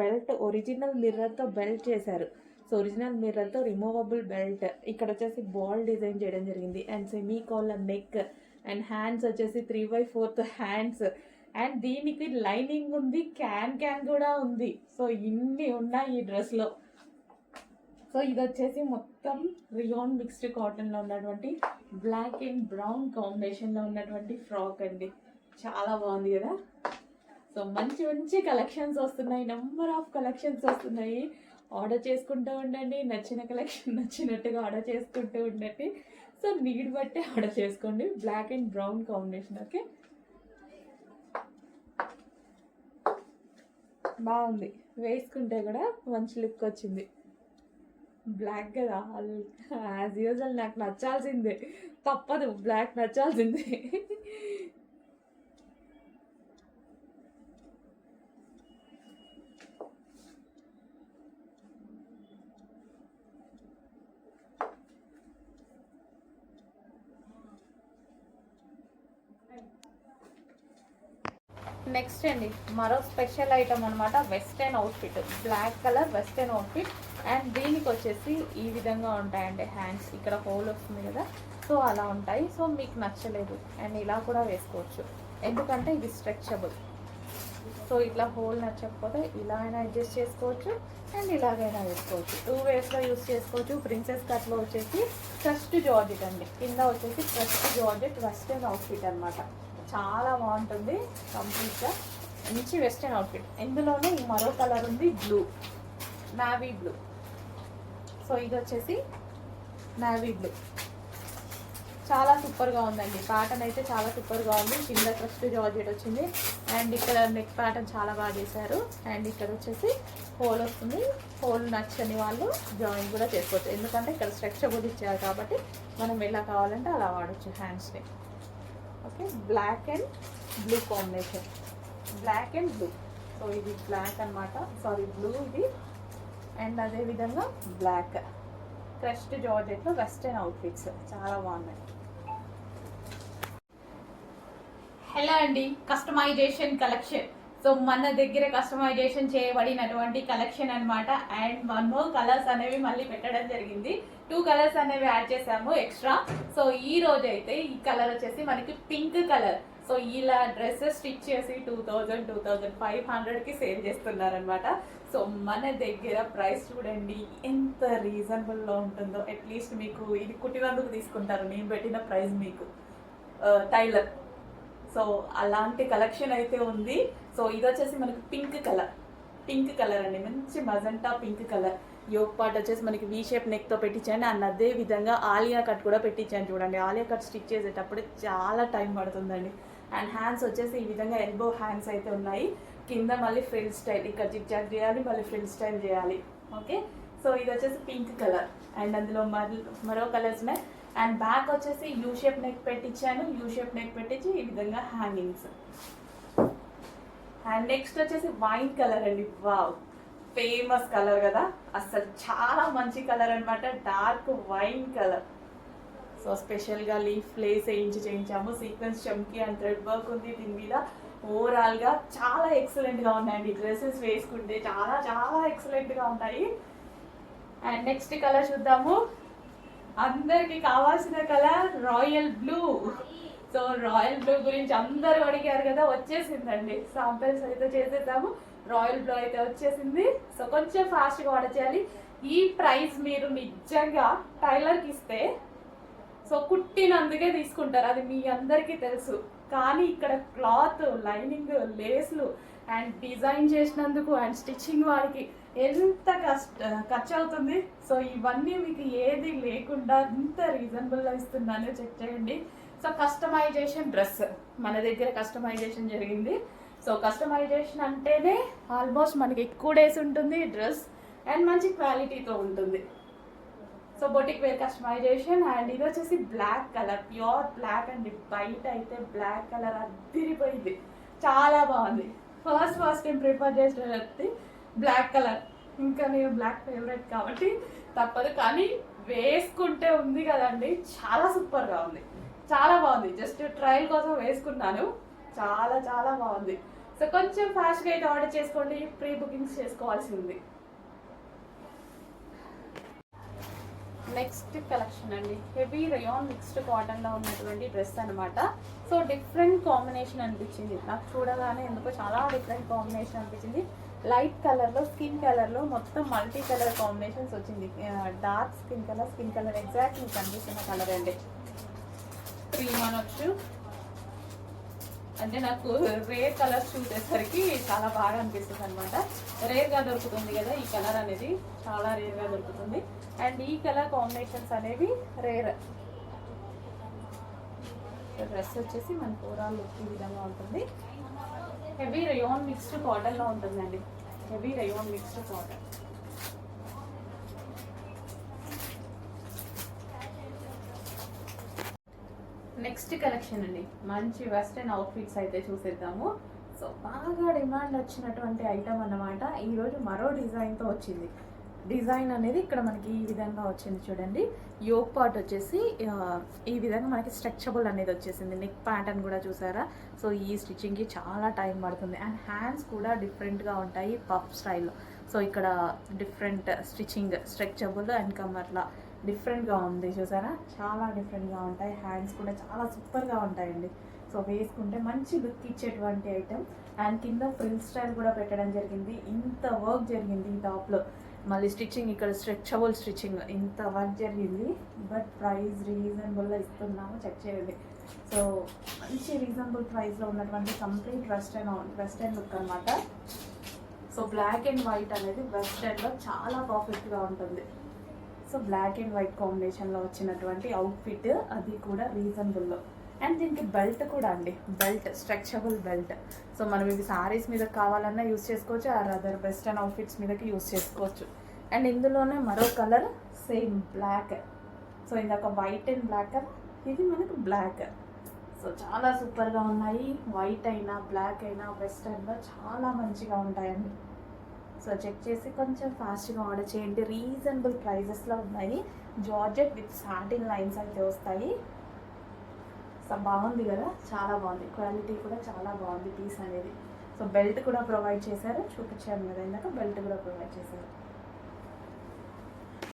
బెల్ట్ ఒరిజినల్ మిర్రర్తో బెల్ట్ చేశారు. సో ఒరిజినల్ మిర్రర్తో రిమూవబుల్ బెల్ట్. ఇక్కడ వచ్చేసి బాల్ డిజైన్ చేయడం జరిగింది. And semi collar neck. And hands వచ్చేసి 3/4 హ్యాండ్స్. అండ్ దీనికి లైనింగ్ ఉంది, క్యాన్ కూడా ఉంది. సో ఇన్ని ఉన్నాయి ఈ డ్రెస్లో. సో ఇది వచ్చేసి మొత్తం రియాన్ మిక్స్డ్ కాటన్లో ఉన్నటువంటి బ్లాక్ అండ్ బ్రౌన్ కాంబినేషన్లో ఉన్నటువంటి ఫ్రాక్ అండి. చాలా బాగుంది కదా. సో మంచి కలెక్షన్స్ వస్తున్నాయి, నెంబర్ ఆఫ్ కలెక్షన్స్ వస్తున్నాయి. ఆర్డర్ చేసుకుంటూ ఉండండి. నచ్చిన కలెక్షన్ నచ్చినట్టుగా ఆర్డర్ చేసుకుంటూ ఉండండి. సో నీడ్ బట్టి ఆర్డర్ చేసుకోండి. Black and brown combination. Okay, బాగుంది. వేసుకుంటే కూడా మంచి లుక్ వచ్చింది. బ్లాక్ కదా, యాజ్ యూజువల్ నాకు నచ్చాల్సిందే, తప్పదు, బ్లాక్ నచ్చాల్సిందే. నెక్స్ట్ అండి మరో స్పెషల్ ఐటమ్ అనమాట, western outfit. Black colour western outfit. And దీనికి వచ్చేసి ఈ విధంగా ఉంటాయండి హ్యాండ్స్. ఇక్కడ హోల్ వస్తుంది కదా, సో అలా ఉంటాయి. సో మీకు నచ్చలేదు అండ్ ఇలా కూడా వేసుకోవచ్చు, ఎందుకంటే ఇది స్ట్రెచబుల్. సో ఇట్లా హోల్ నచ్చకపోతే ఇలా అయినా అడ్జస్ట్ చేసుకోవచ్చు అండ్ ఇలాగైనా వేసుకోవచ్చు. 2 వేస్లో యూస్ చేసుకోవచ్చు. ప్రిన్సెస్ కట్లో వచ్చేసి క్రస్ట్ జార్జెట్ అండి, కింద వచ్చేసి క్రస్ట్ జార్జెట్ వెస్టర్న్ అవుట్ఫిట్ అనమాట. చాలా బాగుంటుంది, కంప్లీట్గా మంచి వెస్టర్న్ అవుట్ఫిట్. ఇందులోనే ఈ మరో కలర్ ఉంది, బ్లూ, నావీ బ్లూ. సో ఇది వచ్చేసి నావీ బ్లూ. చాలా సూపర్గా ఉందండి. ప్యాటర్న్ అయితే చాలా సూపర్గా ఉంది. కింద క్రస్ట్ జార్జెట్ వచ్చింది. అండ్ ఇక్కడ నెక్ ప్యాటర్న్ చాలా బాగా చేశారు. అండ్ ఇక్కడ వచ్చేసి హోల్ వస్తుంది. హోల్ నచ్చని వాళ్ళు జాయిన్ కూడా చేసుకోవచ్చు, ఎందుకంటే ఇక్కడ స్ట్రెచబుల్ ఇచ్చారు కాబట్టి మనం ఎలా కావాలంటే అలా వాడచ్చు హ్యాండ్స్ని. Okay, black and blue combination. Black and blue. So ఇది బ్లాక్ అనమాట, సారీ బ్లూ ఇది. అండ్ అదేవిధంగా బ్లాక్ క్రస్ట్ జార్జెట్లో వెస్టర్న్ అవుట్ఫిట్స్ చాలా బాగున్నాయి. హలో అండి, కస్టమైజేషన్ కలెక్షన్. సో మన దగ్గర కస్టమైజేషన్ చేయబడినటువంటి కలెక్షన్ అనమాట. అండ్ 1 more కలర్స్ అనేవి మళ్ళీ పెట్టడం జరిగింది. 2 కలర్స్ అనేవి యాడ్ చేసాము ఎక్స్ట్రా. సో ఈ రోజు అయితే ఈ కలర్ వచ్చేసి మనకి పింక్ కలర్. సో ఇలా డ్రెస్సెస్ స్టిచ్ చేసి 2500కి సేల్ చేస్తున్నారనమాట. సో మన దగ్గర ప్రైస్ చూడండి ఎంత రీజనబుల్లో ఉంటుందో. అట్లీస్ట్ మీకు ఇది కుట్టినందుకు తీసుకుంటారు నేను పెట్టిన ప్రైస్ మీకు టైలర్. సో అలాంటి కలెక్షన్ అయితే ఉంది. సో ఇది వచ్చేసి మనకి పింక్ కలర్ అండి, మంచి magenta pink colour. Yoke part వచ్చేసి మనకి వీ షేప్ నెక్తో పెట్టించండి. అండ్ అదే విధంగా ఆలియా కట్ కూడా పెట్టించాను చూడండి. ఆలియా కట్ స్టిచ్ చేసేటప్పుడు చాలా టైం పడుతుందండి. అండ్ హ్యాండ్స్ వచ్చేసి ఈ విధంగా ఎల్బో హ్యాండ్స్ అయితే ఉన్నాయి. కింద మళ్ళీ ఫ్రిల్ స్టైల్, ఇక్కడ జిగ్ జాగ్ చేయాలి, మళ్ళీ ఫ్రిల్ స్టైల్ చేయాలి. ఓకే, సో ఇది వచ్చేసి పింక్ కలర్ అండ్ అందులో మరో కలర్స్ ఉన్నాయి. అండ్ బ్యాక్ వచ్చేసి యూ షేప్ నెక్ పెట్టించాను. యూ షేప్ నెక్ పెట్టించి ఈ విధంగా హ్యాంగింగ్స్. అండ్ నెక్స్ట్ వచ్చేసి వైన్ కలర్ అండి. వావ్, ఫేమస్ కలర్ కదా, అసలు చాలా మంచి కలర్ అనమాట. Dark wine colour. సో స్పెషల్గా లీఫ్ లేస్ చేయించాము. సీక్వెన్స్ చమ్కీ అండ్ థ్రెడ్ వర్క్ ఉంది దీని మీద. ఓవరాల్గా చాలా ఎక్సలెంట్గా ఉన్నాయండి. డ్రెస్సెస్ వేసుకుంటే చాలా చాలా ఎక్సలెంట్గా ఉంటాయి. అండ్ నెక్స్ట్ కలర్ చూద్దాము. అందరికి కావాల్సిన colour royal blue. So royal blue గురించి అందరూ అడిగారు కదా, వచ్చేసిందండి. శాంపిల్స్ అయితే చేసేద్దాము. రాయల్ బ్లూ అయితే వచ్చేసింది. సో కొంచెం ఫాస్ట్గా ఆర్డర్ చేయాలి. ఈ ప్రైస్ మీరు నిజంగా టైలర్కి ఇస్తే సో కుట్టినందుకే తీసుకుంటారు, అది మీ అందరికీ తెలుసు. కానీ ఇక్కడ క్లాత్, లైనింగ్, లేస్లు అండ్ డిజైన్ చేసినందుకు అండ్ స్టిచ్చింగ్ వాడికి ఎంత ఖర్చు అవుతుంది. సో ఇవన్నీ మీకు ఏది లేకుండా ఇంత రీజనబుల్గా ఇస్తున్నాను, చెక్ చేయండి. సో కస్టమైజేషన్ డ్రెస్ మన దగ్గర కస్టమైజేషన్ జరిగింది. సో కస్టమైజేషన్ అంటేనే ఆల్మోస్ట్ మనకి ఎక్కువ డేస్ ఉంటుంది డ్రెస్ అండ్ మంచి క్వాలిటీతో ఉంటుంది. So boutique wear customization. And ఇది వచ్చేసి బ్లాక్ కలర్, ప్యూర్ బ్లాక్ అండి. బయట అయితే బ్లాక్ కలర్ అదిరిపోయింది, చాలా బాగుంది. ఫస్ట్ టైం ప్రిఫర్ చేసేది బ్లాక్ కలర్. ఇంకా నేను బ్లాక్ ఫేవరెట్ కాబట్టి తప్పదు. కానీ వేసుకుంటే ఉంది కదండి, చాలా సూపర్గా ఉంది, చాలా బాగుంది. జస్ట్ ట్రయల్ కోసం వేసుకున్నాను, చాలా చాలా బాగుంది. సో కొంచెం ఫాస్ట్గా అయితే ఆర్డర్ చేసుకోండి, ప్రీ బుకింగ్స్ చేసుకోవాల్సి ఉంది. నెక్స్ట్ కలెక్షన్ అండి, హెవీ రయాన్ మిక్స్డ్ కాటన్లో ఉన్నటువంటి డ్రెస్ అనమాట. సో డిఫరెంట్ కాంబినేషన్ అనిపించింది నాకు చూడగానే, ఎందుకో చాలా డిఫరెంట్ కాంబినేషన్ అనిపించింది. లైట్ కలర్లో, స్కిన్ కలర్లో మొత్తం మల్టీ కలర్ కాంబినేషన్స్ వచ్చింది. డార్క్ స్కిన్ కలర్ ఎగ్జాక్ట్ మీకు కనిపిస్తున్న కలర్ అండి. క్రీమ్ అనొచ్చు. అంటే నాకు రేర్ కలర్స్ చూసేసరికి చాలా బాగా అనిపిస్తుంది అనమాట. రేర్గా దొరుకుతుంది కదా ఈ కలర్ అనేది, చాలా రేర్గా దొరుకుతుంది. అండ్ ఈ కలర్ కాంబినేషన్స్ అనేవి రేర్. డ్రెస్ వచ్చేసి మన ఓవరాల్ లుక్ ఈ విధంగా ఉంటుంది. హెవీ రయాన్ మిక్స్డ్ కాటన్లో ఉంటుందండి. Heavy rayon mixed cotton. Next collection అండి, మంచి వెస్ట్రన్ అవుట్ఫిట్స్ అయితే చూసేద్దాము. సో బాగా డిమాండ్ వచ్చినటువంటి ఐటమ్ అన్నమాట. ఈరోజు మరో డిజైన్తో వచ్చింది. డిజైన్ అనేది ఇక్కడ మనకి ఈ విధంగా వచ్చింది చూడండి. యోక్ పార్ట్ వచ్చేసి ఈ విధంగా మనకి స్ట్రెచబుల్ అనేది వచ్చేసింది. నెక్ ప్యాటర్న్ కూడా చూసారా. సో ఈ స్టిచ్చింగ్కి చాలా టైం పడుతుంది. అండ్ హ్యాండ్స్ కూడా డిఫరెంట్గా ఉంటాయి పఫ్ స్టైల్లో. సో ఇక్కడ డిఫరెంట్ స్టిచ్చింగ్, స్ట్రెచబుల్ అండ్ కమర్లా డిఫరెంట్గా ఉంది చూసారా, చాలా డిఫరెంట్గా ఉంటాయి. హ్యాండ్స్ కూడా చాలా సూపర్గా ఉంటాయండి. సో వేసుకుంటే మంచి లుక్ ఇచ్చేటువంటి ఐటమ్. అండ్ కింద ఫ్రిల్ స్టైల్ కూడా పెట్టడం జరిగింది. ఇంత వర్క్ జరిగింది ఈ టాప్లో. మళ్ళీ స్టిచ్చింగ్ ఇక్కడ స్ట్రెచబుల్ స్టిచ్చింగ్, ఇంత వర్క్ జరిగింది. బట్ ప్రైస్ రీజనబుల్గా ఇస్తున్నాము, చెక్ చేయండి. సో మంచి రీజనబుల్ ప్రైస్లో ఉన్నటువంటి కంప్లీట్ వెస్టర్న్ లుక్ అనమాట. సో బ్లాక్ అండ్ వైట్ అనేది వెస్టర్న్లో చాలా పర్ఫెక్ట్గా ఉంటుంది. సో బ్లాక్ అండ్ వైట్ కాంబినేషన్లో వచ్చినటువంటి అవుట్ఫిట్, అది కూడా రీజనబుల్లో. అండ్ దీనికి బెల్ట్ కూడా అండి, బెల్ట్ స్ట్రెచబుల్ బెల్ట్. సో మనం ఇవి సారీస్ మీద కావాలన్నా యూస్ చేసుకోవచ్చు, ఆర్ అదర్ వెస్టర్న్ అవుట్ఫిట్స్ మీదకి యూస్ చేసుకోవచ్చు. అండ్ ఇందులోనే మరో కలర్ సేమ్ బ్లాక్. సో ఇందాక వైట్ అండ్ బ్లాక్, ఇది మనకు బ్లాక్. సో చాలా సూపర్గా ఉన్నాయి. వైట్ అయినా బ్లాక్ అయినా వెస్టర్న్లో చాలా మంచిగా ఉంటాయండి. సో చెక్ చేసి కొంచెం ఫాస్ట్గా ఆర్డర్ చేయండి. రీజనబుల్ ప్రైజెస్లో ఉన్నాయి. జార్జెట్ విత్ సాటిన్ లైన్స్ అయితే వస్తాయి. సో బాగుంది కదా, చాలా బాగుంది. క్వాలిటీ కూడా చాలా బాగుంది పీస్ అనేది. సో బెల్ట్ కూడా ప్రొవైడ్ చేశారు, చూపించాను కదా ఇందాక, బెల్ట్ కూడా ప్రొవైడ్ చేశారు.